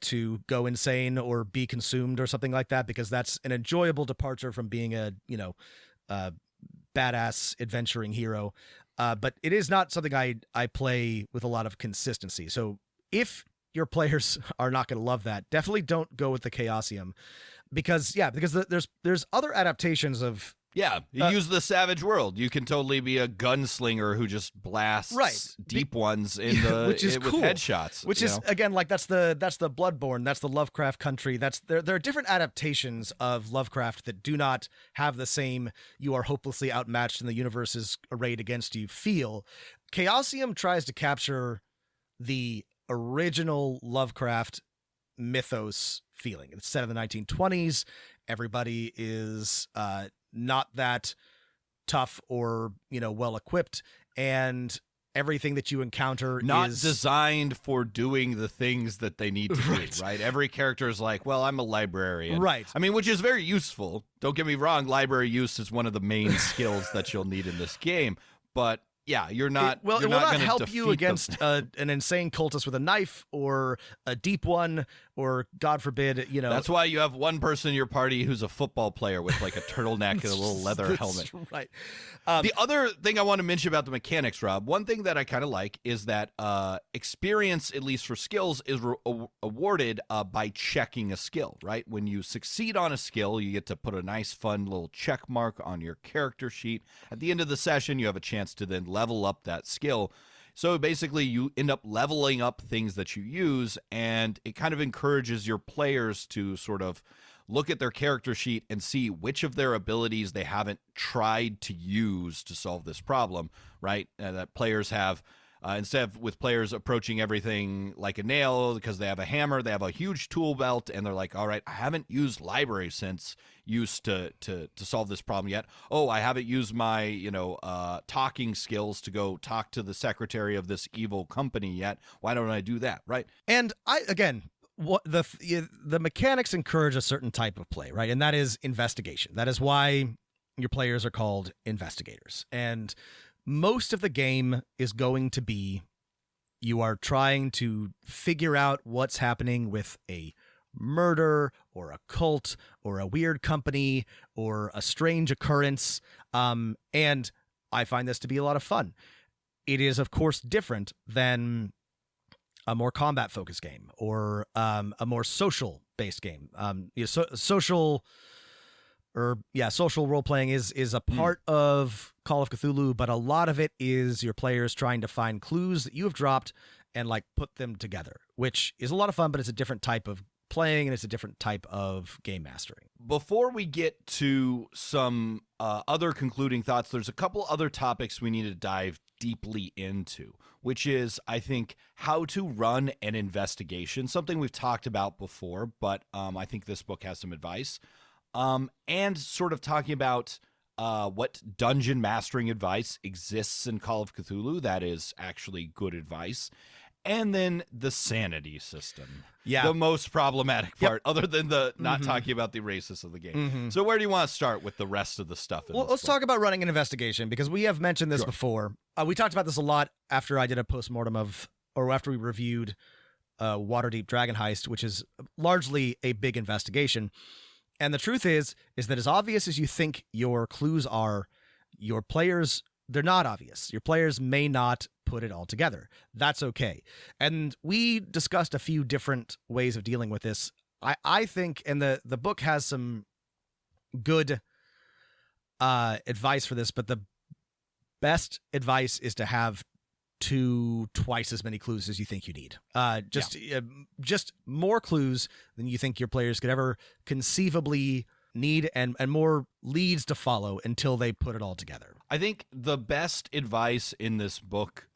to go insane or be consumed or something like that, because that's an enjoyable departure from being a badass adventuring hero. But it is not something I play with a lot of consistency. So if your players are not going to love that, definitely don't go with the Chaosium, because there's other adaptations of. Yeah, you use the Savage World. You can totally be a gunslinger who just blasts deep ones in which is with cool. Headshots. Which is again, like that's the Bloodborne, that's the Lovecraft country. There are different adaptations of Lovecraft that do not have the same "you are hopelessly outmatched and the universe is arrayed against you" feel. Chaosium tries to capture the original Lovecraft mythos feeling. It's set in the 1920s. Everybody is not that tough or well equipped, and everything that you encounter not is designed for doing the things that they need to do, right? Every character is like, well, I'm a librarian, right? I mean, which is very useful, don't get me wrong. Library use is one of the main skills that you'll need in this game, but yeah, you're not. It will not not gonna help you defeat against an insane cultist with a knife or a deep one, or God forbid, That's why you have one person in your party who's a football player with like a turtleneck and a little leather That's helmet. Right. The other thing I want to mention about the mechanics, Rob, one thing that I kind of like is that experience, at least for skills, is awarded by checking a skill, right? When you succeed on a skill, you get to put a nice, fun little check mark on your character sheet. At the end of the session, you have a chance to then level up that skill. So basically, you end up leveling up things that you use, and it kind of encourages your players to sort of look at their character sheet and see which of their abilities they haven't tried to use to solve this problem, right? That players have, instead of with players approaching everything like a nail because they have a hammer, they have a huge tool belt, and they're like, all right, I haven't used library sense use to solve this problem yet. Oh, I haven't used my, talking skills to go talk to the secretary of this evil company yet. Why don't I do that, right? And what the mechanics encourage a certain type of play, right? And that is investigation. That is why your players are called investigators. And most of the game is going to be you are trying to figure out what's happening with a murder or a cult or a weird company or a strange occurrence. And I find this to be a lot of fun. It is, of course, different than a more combat-focused game or a more social-based game. Social role-playing is a part of Call of Cthulhu, but a lot of it is your players trying to find clues that you have dropped and put them together, which is a lot of fun, but it's a different type of playing and it's a different type of game mastering. Before we get to some other concluding thoughts, there's a couple other topics we need to dive deeply into, which is, I think, how to run an investigation, something we've talked about before, but I think this book has some advice, and sort of talking about what dungeon mastering advice exists in Call of Cthulhu that is actually good advice, and then the sanity system. Yeah. The most problematic part, other than the not talking about the races of the game. So where do you want to start with the rest of the stuff? Well, let's talk about running an investigation, because we have mentioned this before. We talked about this a lot after I did a postmortem after we reviewed Waterdeep Dragon Heist, which is largely a big investigation. And the truth is that as obvious as you think your clues are, your players, they're not obvious. Your players may not put it all together. That's okay. And we discussed a few different ways of dealing with this. I think, and the book has some good advice for this, but the best advice is to have twice as many clues as you think you need. Just more clues than you think your players could ever conceivably need, and more leads to follow until they put it all together. I think the best advice in this book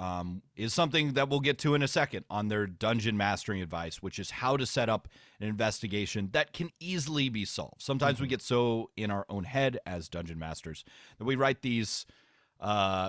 is something that we'll get to in a second on their dungeon mastering advice, which is how to set up an investigation that can easily be solved. Sometimes we get so in our own head as dungeon masters that we write these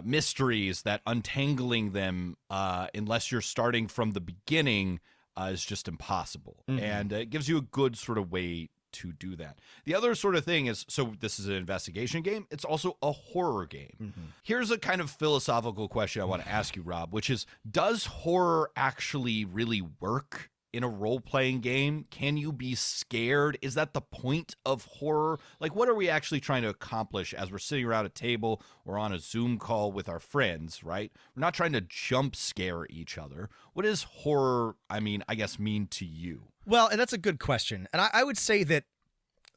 mysteries that untangling them, unless you're starting from the beginning, is just impossible. And it gives you a good sort of way to do that. The other sort of thing is, so this is an investigation game. It's also a horror game. Here's a kind of philosophical question I want to ask you, Rob, which is, does horror actually really work in a role-playing game? Can you be scared? Is that the point of horror? Like, what are we actually trying to accomplish as we're sitting around a table or on a Zoom call with our friends, right? We're not trying to jump scare each other. What does horror, mean to you? Well, and that's a good question. And I would say that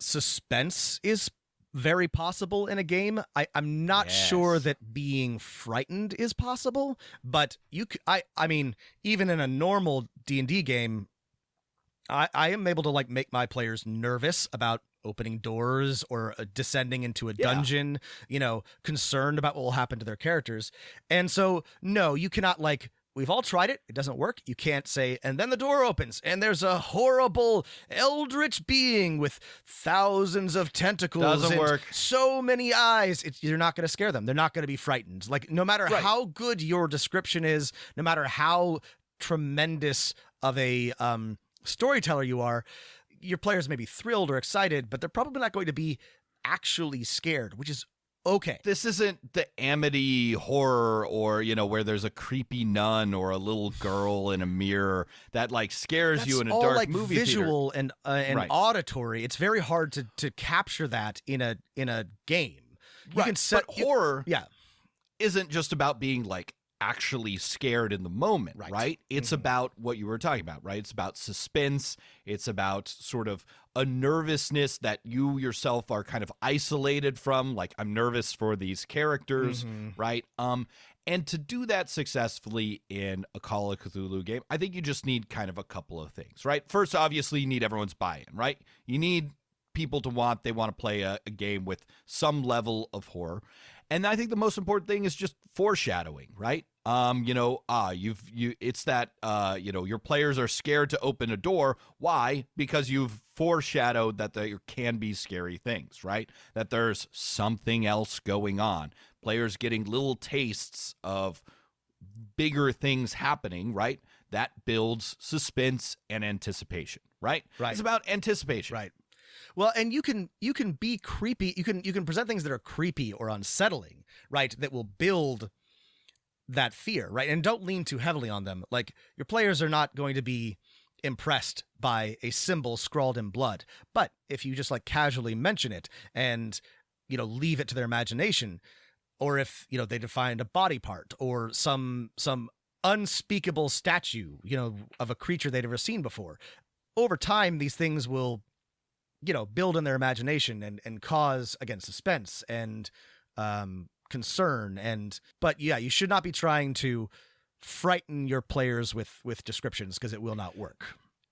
suspense is very possible in a game. I'm not sure that being frightened is possible, but I mean, even in a normal D&D game, I am able to like make my players nervous about opening doors or descending into a dungeon, concerned about what will happen to their characters. And so, no, you cannot we've all tried it. It doesn't work. You can't say, and then the door opens, and there's a horrible eldritch being with thousands of tentacles. Doesn't work. So many eyes. You're not going to scare them. They're not going to be frightened. Like, no matter how good your description is, no matter how tremendous of a storyteller you are, your players may be thrilled or excited, but they're probably not going to be actually scared, which is okay. This isn't the Amity horror or, where there's a creepy nun or a little girl in a mirror that scares you in a dark movie visual theater. and auditory. It's very hard to capture that in a game. You can set horror isn't just about being actually scared in the moment, right? It's about what you were talking about, right? It's about suspense. It's about sort of a nervousness that you yourself are kind of isolated from. Like, I'm nervous for these characters, right? And to do that successfully in a Call of Cthulhu game, I think you just need kind of a couple of things, right? First, obviously, you need everyone's buy-in, right? You need people they want to play a game with some level of horror. And I think the most important thing is just foreshadowing, right? It's that, your players are scared to open a door. Why? Because you've foreshadowed that there can be scary things, right? That there's something else going on. Players getting little tastes of bigger things happening, right? That builds suspense and anticipation, right? It's about anticipation. Right. Well, and you can be creepy. You can present things that are creepy or unsettling, right? That will build that fear, right? And don't lean too heavily on them. Like, your players are not going to be impressed by a symbol scrawled in blood. But if you just casually mention it and, leave it to their imagination, or if, they defined a body part or some unspeakable statue, of a creature they'd never seen before, over time, these things will build in their imagination and cause, again, suspense and concern. But you should not be trying to frighten your players with descriptions, because it will not work.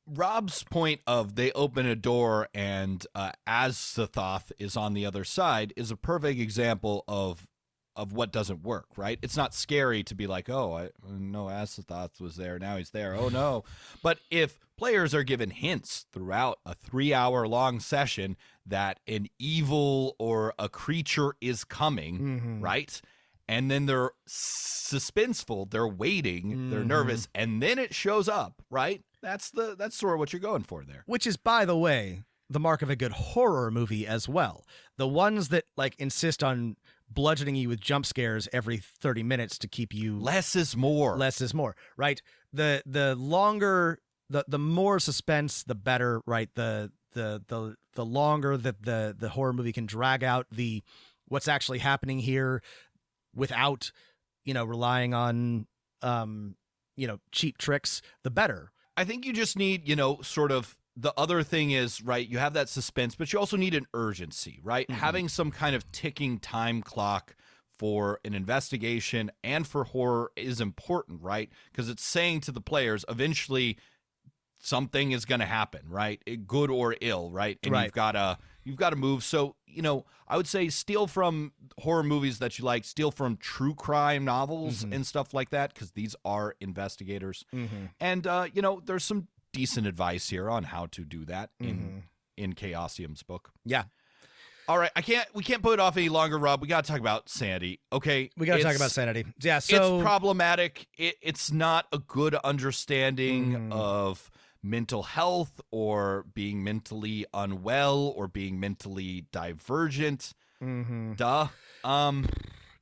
Rob's point of they open a door and Azathoth is on the other side is a perfect example of what doesn't work, right? It's not scary to be like, oh, I know Azathoth was there, now he's there, oh no. But if players are given hints throughout a 3-hour-long session that an evil or a creature is coming, right? And then they're suspenseful, they're waiting, they're nervous, and then it shows up, right? That's sort of what you're going for there. Which is, by the way, the mark of a good horror movie as well. The ones that insist on bludgeoning you with jump scares every 30 minutes to keep you less is more, right? The longer, the more suspense, the better, right? The longer that the horror movie can drag out the what's actually happening here without relying on cheap tricks, the better. I think you just need sort of. The other thing is, right, you have that suspense, but you also need an urgency, right? Having some kind of ticking time clock for an investigation and for horror is important, right? Because it's saying to the players, eventually something is going to happen, right? Good or ill, right? And Right. you've got to move. So, I would say steal from horror movies that you like, steal from true crime novels and stuff like that, because these are investigators. And, there's some decent advice here on how to do that in Chaosium's book. Yeah. All right, we can't put it off any longer, Rob. We got to talk about sanity. Okay. We got to talk about sanity. Yeah. So it's problematic. It's not a good understanding of mental health or being mentally unwell or being mentally divergent. Duh.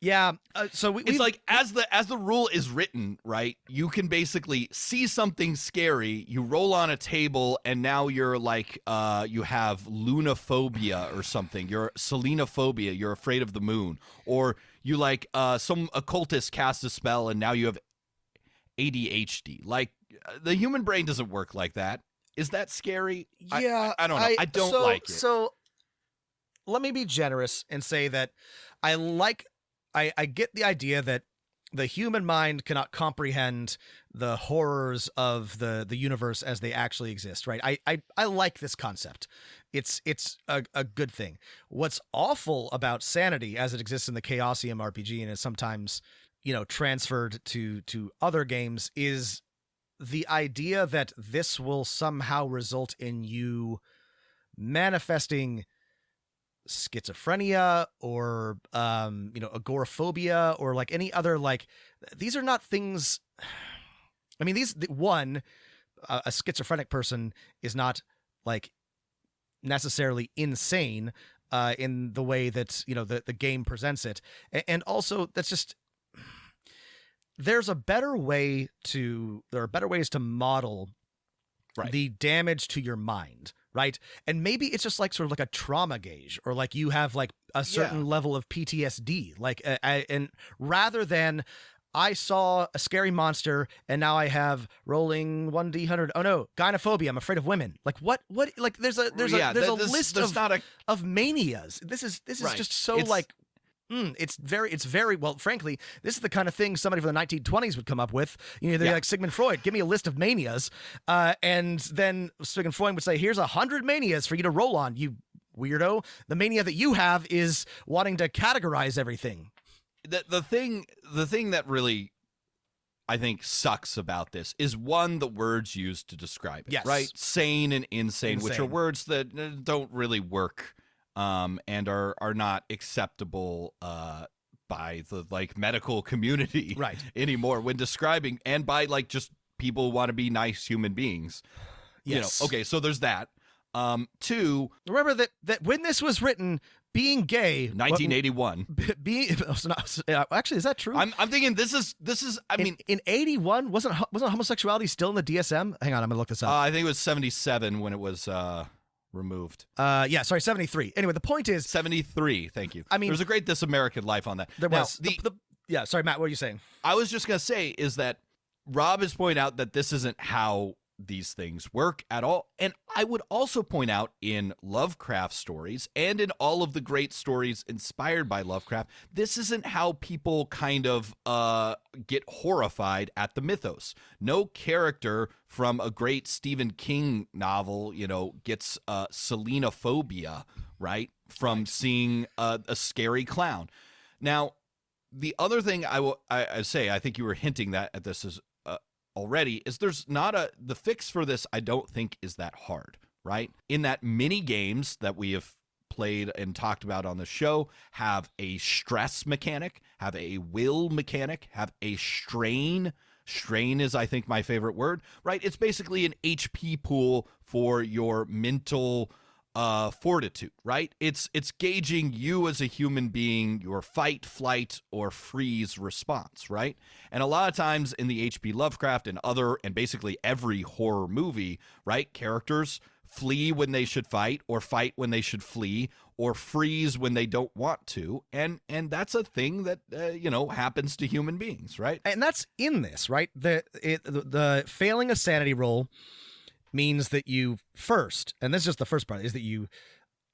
Yeah. So it's like as the rule is written, right? You can basically see something scary, you roll on a table, and now you're like you have lunophobia or something. You're selenophobia. You're afraid of the moon, or you like some occultist cast a spell, and now you have ADHD. Like the human brain doesn't work like that. Is that scary? Yeah, I don't know. I don't like it. So let me be generous and say that I get the idea that the human mind cannot comprehend the horrors of the universe as they actually exist, right? I like this concept. It's a good thing. What's awful about sanity as it exists in the Chaosium RPG and is sometimes, transferred to other games is the idea that this will somehow result in you manifesting schizophrenia or agoraphobia or like any other, like, these are not things. I mean, a schizophrenic person is not like necessarily insane in the way that the game presents it, and also that's just, there are better ways to model the damage to your mind, right? And maybe it's just like sort of like a trauma gauge, or like you have like a certain level of PTSD, like and rather than I saw a scary monster and now I have rolling 1d100. Oh no, gynophobia. I'm afraid of women. Like what? Like there's a list of manias. This is just so like. It's very well, frankly, this is the kind of thing somebody from the 1920s would come up with. They're like Sigmund Freud, give me a list of manias. And then Sigmund Freud would say, here's 100 manias for you to roll on, you weirdo. The mania that you have is wanting to categorize everything. The thing that really, I think, sucks about this is, one, the words used to describe it. Yes. Right? Sane and insane, which are words that don't really work. And are not acceptable by the like medical community anymore when describing, and by like just people who want to be nice human beings. Yes. Okay, so there's that. Two, remember that when this was written, being gay, 1981. Actually, is that true? I'm thinking this is. I mean, in 81 wasn't homosexuality still in the DSM? Hang on, I'm gonna look this up. I think it was 77 when it was removed. 73. Anyway, the point is 73. Thank you. I mean, there's a great This American Life on that. There was. Sorry, Matt, what are you saying? I was just going to say is that Rob has pointed out that this isn't how these things work at all. And I would also point out, in Lovecraft stories and in all of the great stories inspired by Lovecraft, this isn't how people kind of get horrified at the mythos. No character from a great Stephen King novel, gets selenophobia, right? From seeing a scary clown. Now, the other thing I say, I think you were hinting at this is already, is there's not the fix for this, I don't think, is that hard, right? In that many games that we have played and talked about on the show have a stress mechanic, have a will mechanic, have a strain. Strain is, I think, my favorite word, right? It's basically an HP pool for your mental fortitude, right? It's gauging you as a human being, your fight, flight, or freeze response, right? And a lot of times in the H.P. Lovecraft and basically every horror movie, right, characters flee when they should fight, or fight when they should flee, or freeze when they don't want to, and that's a thing that happens to human beings, right? And that's in this, right? The failing a sanity roll means that you first, and this is just the first part, is that you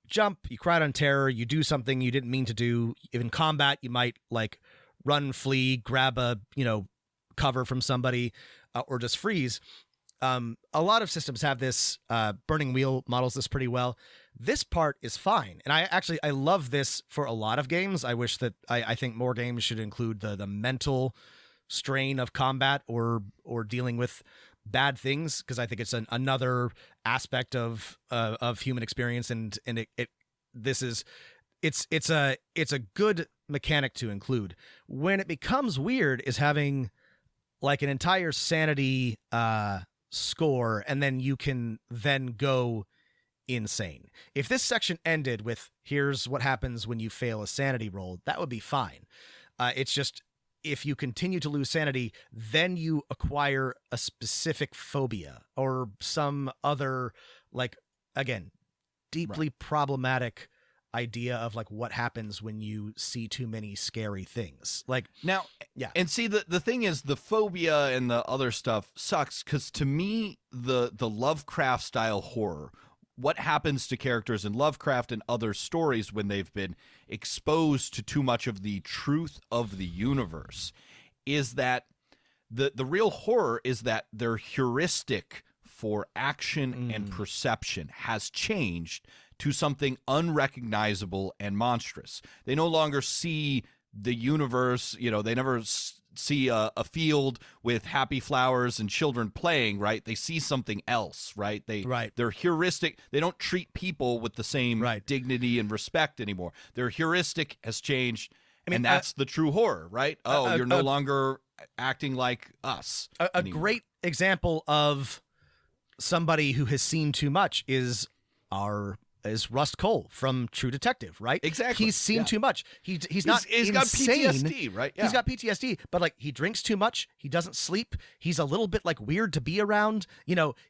jump, you cry out on terror, you do something you didn't mean to do. In combat, you might like run, flee, grab a, cover from somebody, or just freeze. A lot of systems have this. Burning Wheel models this pretty well. This part is fine, and I love this for a lot of games. I wish that I think more games should include the mental strain of combat or dealing with bad things, because I think it's another aspect of human experience, and it's a good mechanic to include. When it becomes weird is having like an entire sanity score, and then you can then go insane. If this section ended with here's what happens when you fail a sanity roll, that would be fine. It's just if you continue to lose sanity, then you acquire a specific phobia or some other, like, again, deeply problematic idea of like what happens when you see too many scary things. Like, now, yeah. And see, the thing is, the phobia and the other stuff sucks, because to me, the Lovecraft style horror, what happens to characters in Lovecraft and other stories when they've been exposed to too much of the truth of the universe, is that the real horror is that their heuristic for action and perception has changed to something unrecognizable and monstrous. They no longer see the universe, they never see a field with happy flowers and children playing, right? They see something else, right? They're heuristic. They don't treat people with the same dignity and respect anymore. Their heuristic has changed, and that's the true horror, right? You're no longer acting like us. A great example of somebody who has seen too much is Rust Cole from True Detective, right? Exactly. He's seen too much. He's got PTSD, right? Yeah. He's got PTSD, but like he drinks too much. He doesn't sleep. He's a little bit like weird to be around.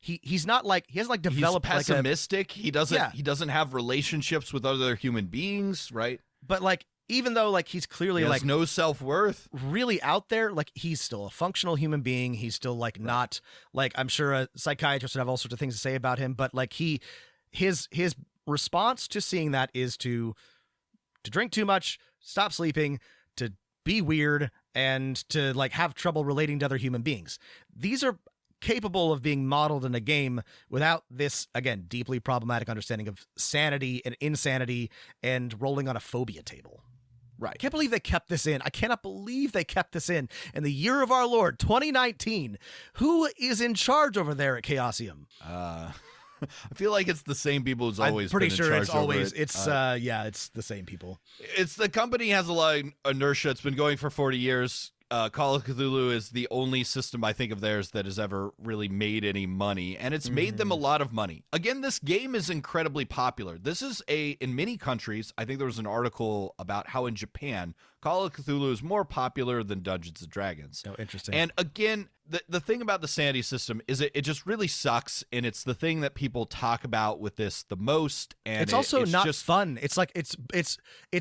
He's not like, he hasn't like developed. He's pessimistic. He doesn't have relationships with other human beings, right? But like, even though like he's clearly he has like no self-worth, really out there, like he's still a functional human being. He's still like not like, I'm sure a psychiatrist would have all sorts of things to say about him, but like his response to seeing that is to drink too much, stop sleeping, to be weird, and to like have trouble relating to other human beings. These are capable of being modeled in a game without this, again, deeply problematic understanding of sanity and insanity and rolling on a phobia table. Right. I can't believe they kept this in. I cannot believe they kept this in the year of our Lord 2019. Who is in charge over there at Chaosium? I feel like it's the same people who's always I'm pretty been sure in it's charge always over it. it's the same people. It's the company has a lot of inertia. It's been going for 40 years. Call of Cthulhu is the only system I think of theirs that has ever really made any money, and it's made them a lot of money. Again, this game is incredibly popular. This is in many countries. I think there was an article about how in Japan, Call of Cthulhu is more popular than Dungeons and Dragons. Oh, interesting. And again, the thing about the sanity system is it just really sucks, and it's the thing that people talk about with this the most. And it's also it's not just fun. It's like it's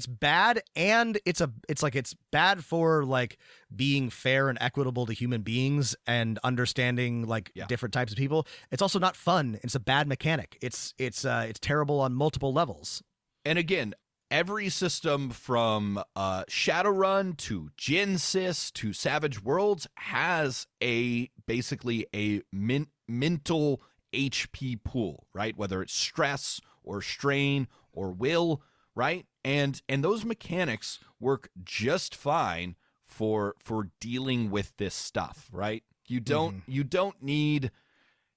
bad, and it's bad for like being fair and equitable to human beings and understanding like different types of people. It's also not fun. It's a bad mechanic. It's terrible on multiple levels. And again, every system from Shadowrun to Genesis to Savage Worlds has basically a mental HP pool, right? Whether it's stress or strain or will, right? And those mechanics work just fine for dealing with this stuff, right? You don't need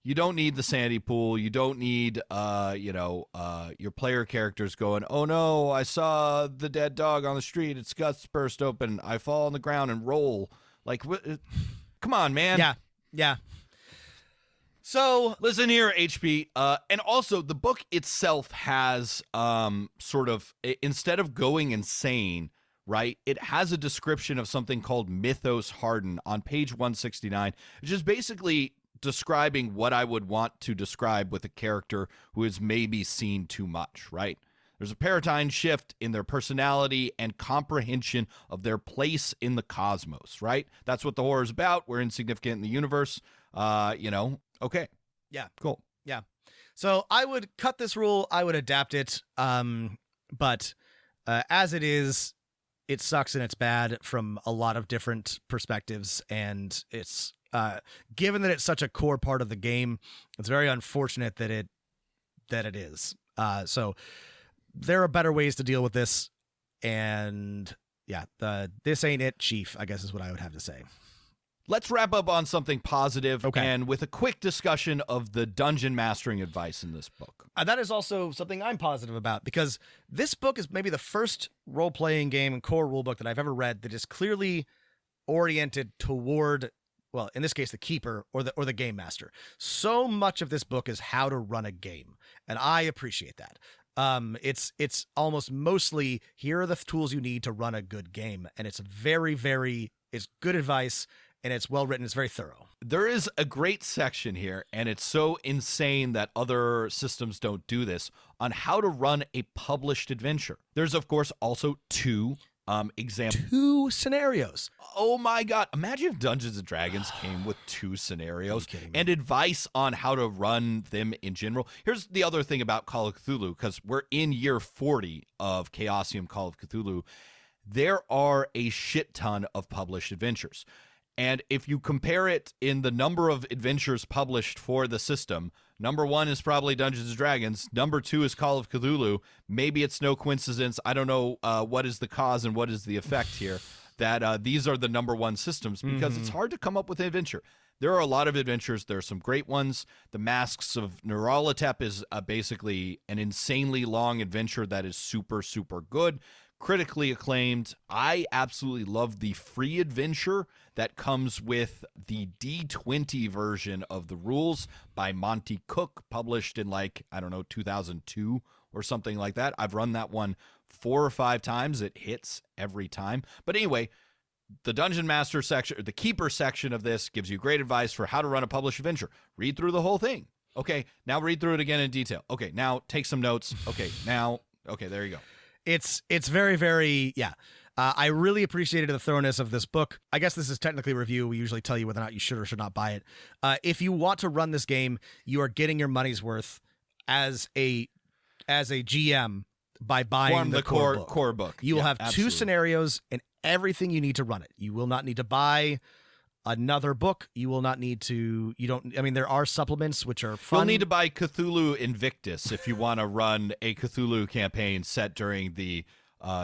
the sanity pool. You don't need your player characters going, "Oh no, I saw the dead dog on the street. Its guts burst open. I fall on the ground and roll." Like, come on, man. Yeah. So listen here, HP. And also, the book itself has sort of, instead of going insane, right, it has a description of something called Mythos Harden on page 169, which is basically describing what I would want to describe with a character who has maybe seen too much, right? There's a paradigm shift in their personality and comprehension of their place in the cosmos, right? That's what the horror is about. We're insignificant in the universe. Okay. Yeah. Cool. Yeah. So I would cut this rule. I would adapt it. But as it is, it sucks and it's bad from a lot of different perspectives. And it's given that it's such a core part of the game, it's very unfortunate that it is. So there are better ways to deal with this. And yeah, this ain't it, Chief, I guess is what I would have to say. Let's wrap up on something positive, Okay. and with a quick discussion of the dungeon mastering advice in this book. That is also something I'm positive about, because this book is maybe the first role-playing game and core rulebook that I've ever read that is clearly oriented toward, well, in this case, the keeper or the game master. So much of this book is how to run a game, and I appreciate that. It's almost mostly, here are the tools you need to run a good game, and it's it's good advice. And it's well written. It's very thorough. There is a great section here, and it's so insane that other systems don't do this, on how to run a published adventure. There's, of course, also two examples. 2 scenarios. Oh my God. Imagine if Dungeons & Dragons came with 2 scenarios and advice on how to run them in general. Here's the other thing about Call of Cthulhu, because we're in year 40 of Chaosium Call of Cthulhu. There are a shit ton of published adventures. And if you compare it in the number of adventures published for the system, number 1 is probably Dungeons & Dragons. Number 2 is Call of Cthulhu. Maybe it's no coincidence. I don't know what is the cause and what is the effect here, that these are the number 1 systems, because it's hard to come up with an adventure. There are a lot of adventures. There are some great ones. The Masks of Nyarlathotep is basically an insanely long adventure that is super, super good. Critically acclaimed. I absolutely love the free adventure that comes with the D20 version of the rules by Monty Cook, published in 2002 or something like that. I've run that one 4 or 5 times. It hits every time. But anyway, the Dungeon Master section, or the Keeper section of this, gives you great advice for how to run a published adventure. Read through the whole thing. Okay, now read through it again in detail. Okay, now take some notes. Okay, there you go. It's very, very, yeah. I really appreciated the thoroughness of this book. I guess this is technically a review. We usually tell you whether or not you should or should not buy it. If you want to run this game, you are getting your money's worth as a GM by buying the core book. You will have absolutely. 2 scenarios and everything you need to run it. You will not need to buy another book. You will not need to, there are supplements which are fun. You'll need to buy Cthulhu Invictus if you want to run a Cthulhu campaign set during the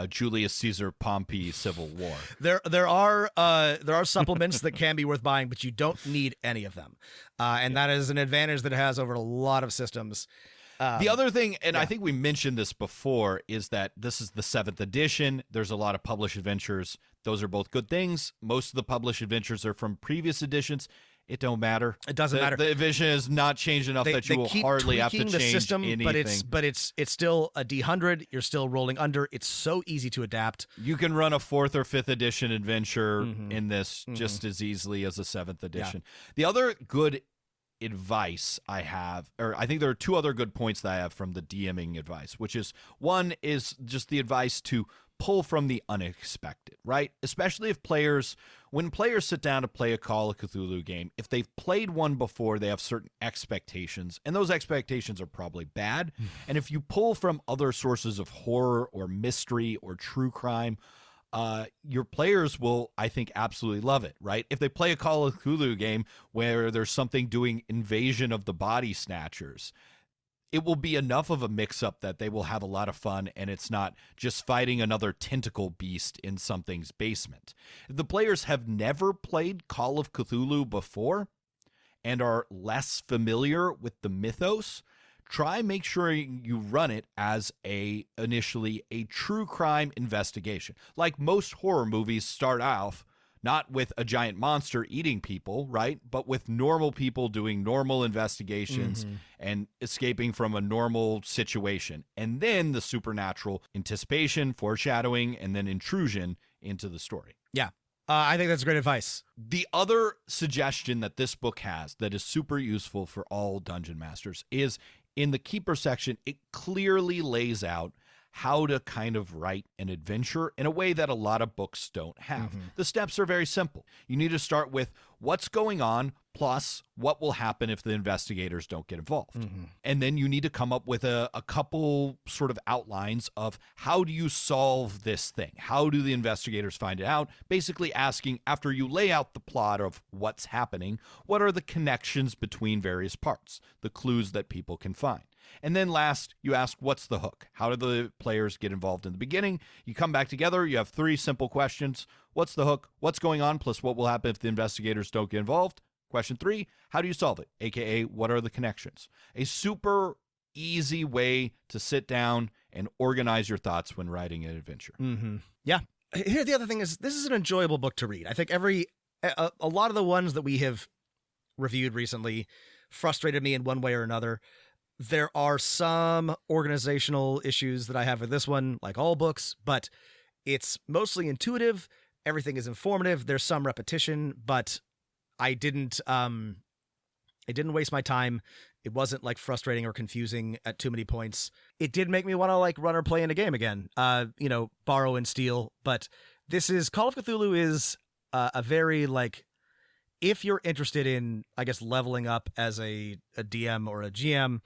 Julius Caesar Pompey Civil War. There are supplements that can be worth buying, but you don't need any of them. That is an advantage that it has over a lot of systems. The other thing, and I think we mentioned this before, is that this is the 7th edition. There's a lot of published adventures. Those are both good things. Most of the published adventures are from previous editions. It don't matter. It doesn't matter. The edition has not changed enough that you will hardly have to change the system, anything. But it's still a D100. You're still rolling under. It's so easy to adapt. You can run a 4th or 5th edition adventure in this just as easily as a 7th edition. Yeah. The other good advice I have, or I think there are 2 other good points that I have from the DMing advice, which is, one is just the advice to pull from the unexpected, right? Especially when players sit down to play a Call of Cthulhu game, if they've played one before, they have certain expectations, and those expectations are probably bad. And if you pull from other sources of horror or mystery or true crime, your players will, I think, absolutely love it, right? If they play a Call of Cthulhu game where there's something doing Invasion of the Body Snatchers, it will be enough of a mix-up that they will have a lot of fun, and it's not just fighting another tentacle beast in something's basement. If the players have never played Call of Cthulhu before and are less familiar with the mythos, make sure you run it as initially a true crime investigation. Like most horror movies start off not with a giant monster eating people, right? But with normal people doing normal investigations and escaping from a normal situation. And then the supernatural anticipation, foreshadowing, and then intrusion into the story. Yeah. I think that's great advice. The other suggestion that this book has that is super useful for all dungeon masters is in the Keeper section, it clearly lays out how to kind of write an adventure in a way that a lot of books don't have. The steps are very simple. You need to start with, what's going on, plus what will happen if the investigators don't get involved. And then you need to come up with a couple sort of outlines of how do you solve this thing? How do the investigators find it out? Basically asking, after you lay out the plot of what's happening, what are the connections between various parts, the clues that people can find? And then last, you ask, what's the hook? How do the players get involved in the beginning? You come back together, you have 3 simple questions. What's the hook? What's going on? Plus what will happen if the investigators don't get involved? Question 3, how do you solve it? AKA, what are the connections? A super easy way to sit down and organize your thoughts when writing an adventure. Yeah. Here, the other thing is, this is an enjoyable book to read. I think a lot of the ones that we have reviewed recently frustrated me in one way or another. There are some organizational issues that I have with this one, like all books, but it's mostly intuitive. Everything is informative. There's some repetition, but I didn't waste my time. It wasn't like frustrating or confusing at too many points. It did make me want to like run or play in a game again, borrow and steal. But Call of Cthulhu is a very like, if you're interested in, I guess, leveling up as a DM or a GM,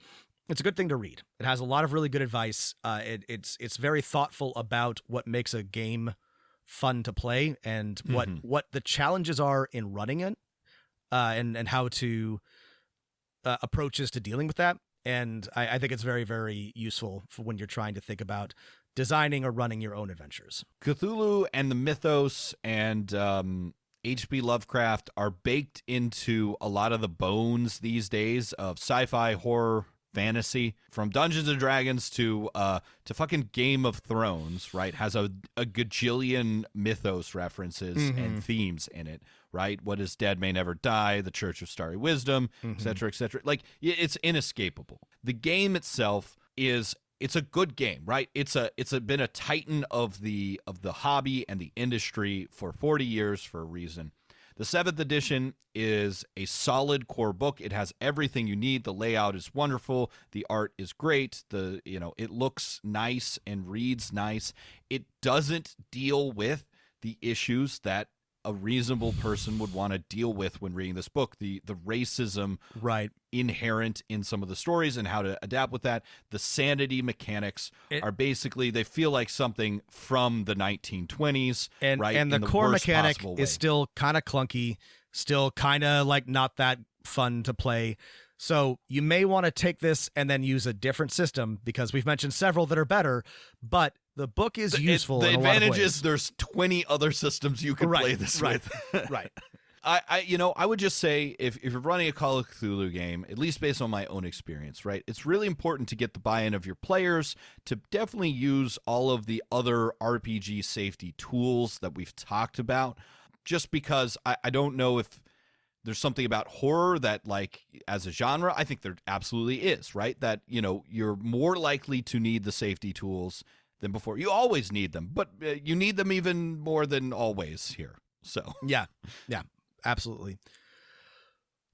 it's a good thing to read. It has a lot of really good advice. It's very thoughtful about what makes a game fun to play and what the challenges are in running it, and how to approaches to dealing with that. And I think it's very, very useful for when you're trying to think about designing or running your own adventures. Cthulhu and the mythos and H.P. Lovecraft are baked into a lot of the bones these days of sci-fi, horror, fantasy, from Dungeons and Dragons to fucking Game of Thrones, right? Has a gajillion mythos references and themes in it, right? What is dead may never die, the Church of Starry Wisdom, et cetera, et cetera. Like, it's inescapable. The game itself it's a good game, right? It's been a titan of the hobby and the industry for 40 years for a reason. The 7th edition is a solid core book. It has everything you need. The layout is wonderful. The art is great. It looks nice and reads nice. It doesn't deal with the issues that a reasonable person would want to deal with when reading this book. The racism inherent in some of the stories and how to adapt with that. The sanity mechanics are basically, they feel like something from the 1920s, right? And the core mechanic is still kind of clunky, still kind of like not that fun to play. So you may want to take this and then use a different system, because we've mentioned several that are better, but the book is useful. The in a lot of advantage ways. is there's 20 other systems you can play this with. Right. I would just say if you're running a Call of Cthulhu game, at least based on my own experience, right, it's really important to get the buy-in of your players, to definitely use all of the other RPG safety tools that we've talked about, just because I don't know if there's something about horror that, like, as a genre, I think there absolutely is, right? That, you're more likely to need the safety tools than before. You always need them, but you need them even more than always here. So yeah, absolutely.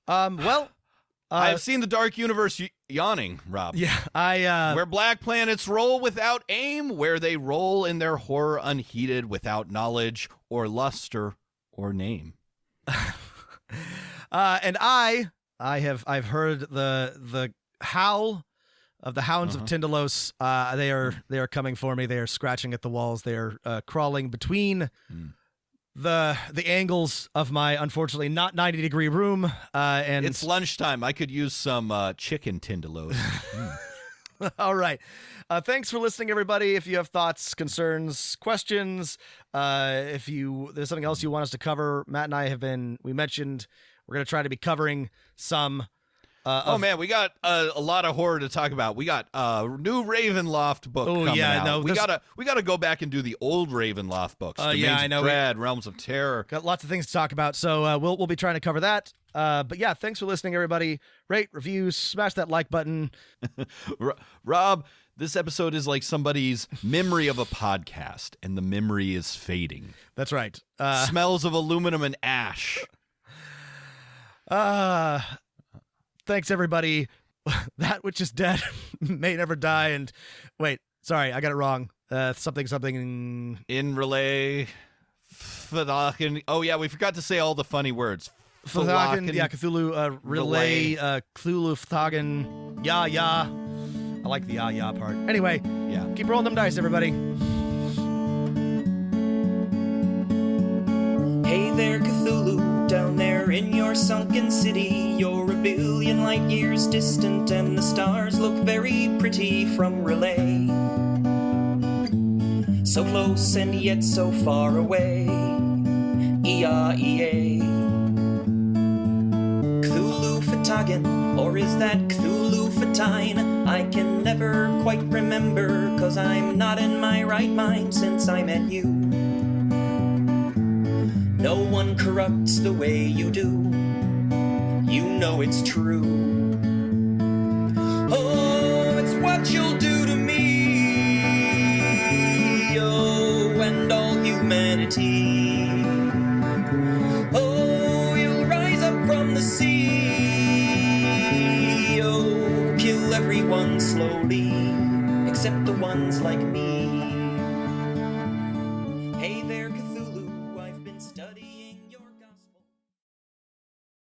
I've seen the dark universe yawning, Rob. Yeah, where black planets roll without aim, where they roll in their horror unheeded, without knowledge or luster or name. And I've heard the howl of the hounds of Tindalos. They are coming for me. They are scratching at the walls. They are crawling between the angles of my unfortunately not 90-degree room. And it's lunchtime. I could use some chicken Tindalos. All right. Thanks for listening, everybody. If you have thoughts, concerns, questions, if there's something else you want us to cover, Matt and I we mentioned we're going to try to be covering some. Man, we got a lot of horror to talk about. We got a new Ravenloft book coming out. No, we gotta go back and do the old Ravenloft books. Domains of Dread, Realms of Terror. Got lots of things to talk about, so we'll be trying to cover that. But yeah, thanks for listening, everybody. Rate, review, smash that like button. Rob, this episode is like somebody's memory of a podcast, and the memory is fading. That's right. Smells of aluminum and ash. Thanks, everybody. That which is dead may never die. And wait, sorry, I got it wrong. Something in relay. Oh yeah, we forgot to say all the funny words. Fthagan, yeah, Cthulhu relay, Cthulhu Fthagan, ya. I like the ya part. Anyway, Yeah. keep rolling them dice, everybody. Hey there, Cthulhu, down there in your sunken city. You're a billion light years distant, and the stars look very pretty from Relay. So close and yet so far away. E-A. Cthulhu Fthagan, or is that Cthulhu Ftine? I can never quite remember, 'cause I'm not in my right mind since I met you. No one corrupts the way you do. You know it's true. Oh, it's what you'll do to me. Oh, and all humanity. Oh, you'll rise up from the sea. Oh, kill everyone slowly, except the ones like me.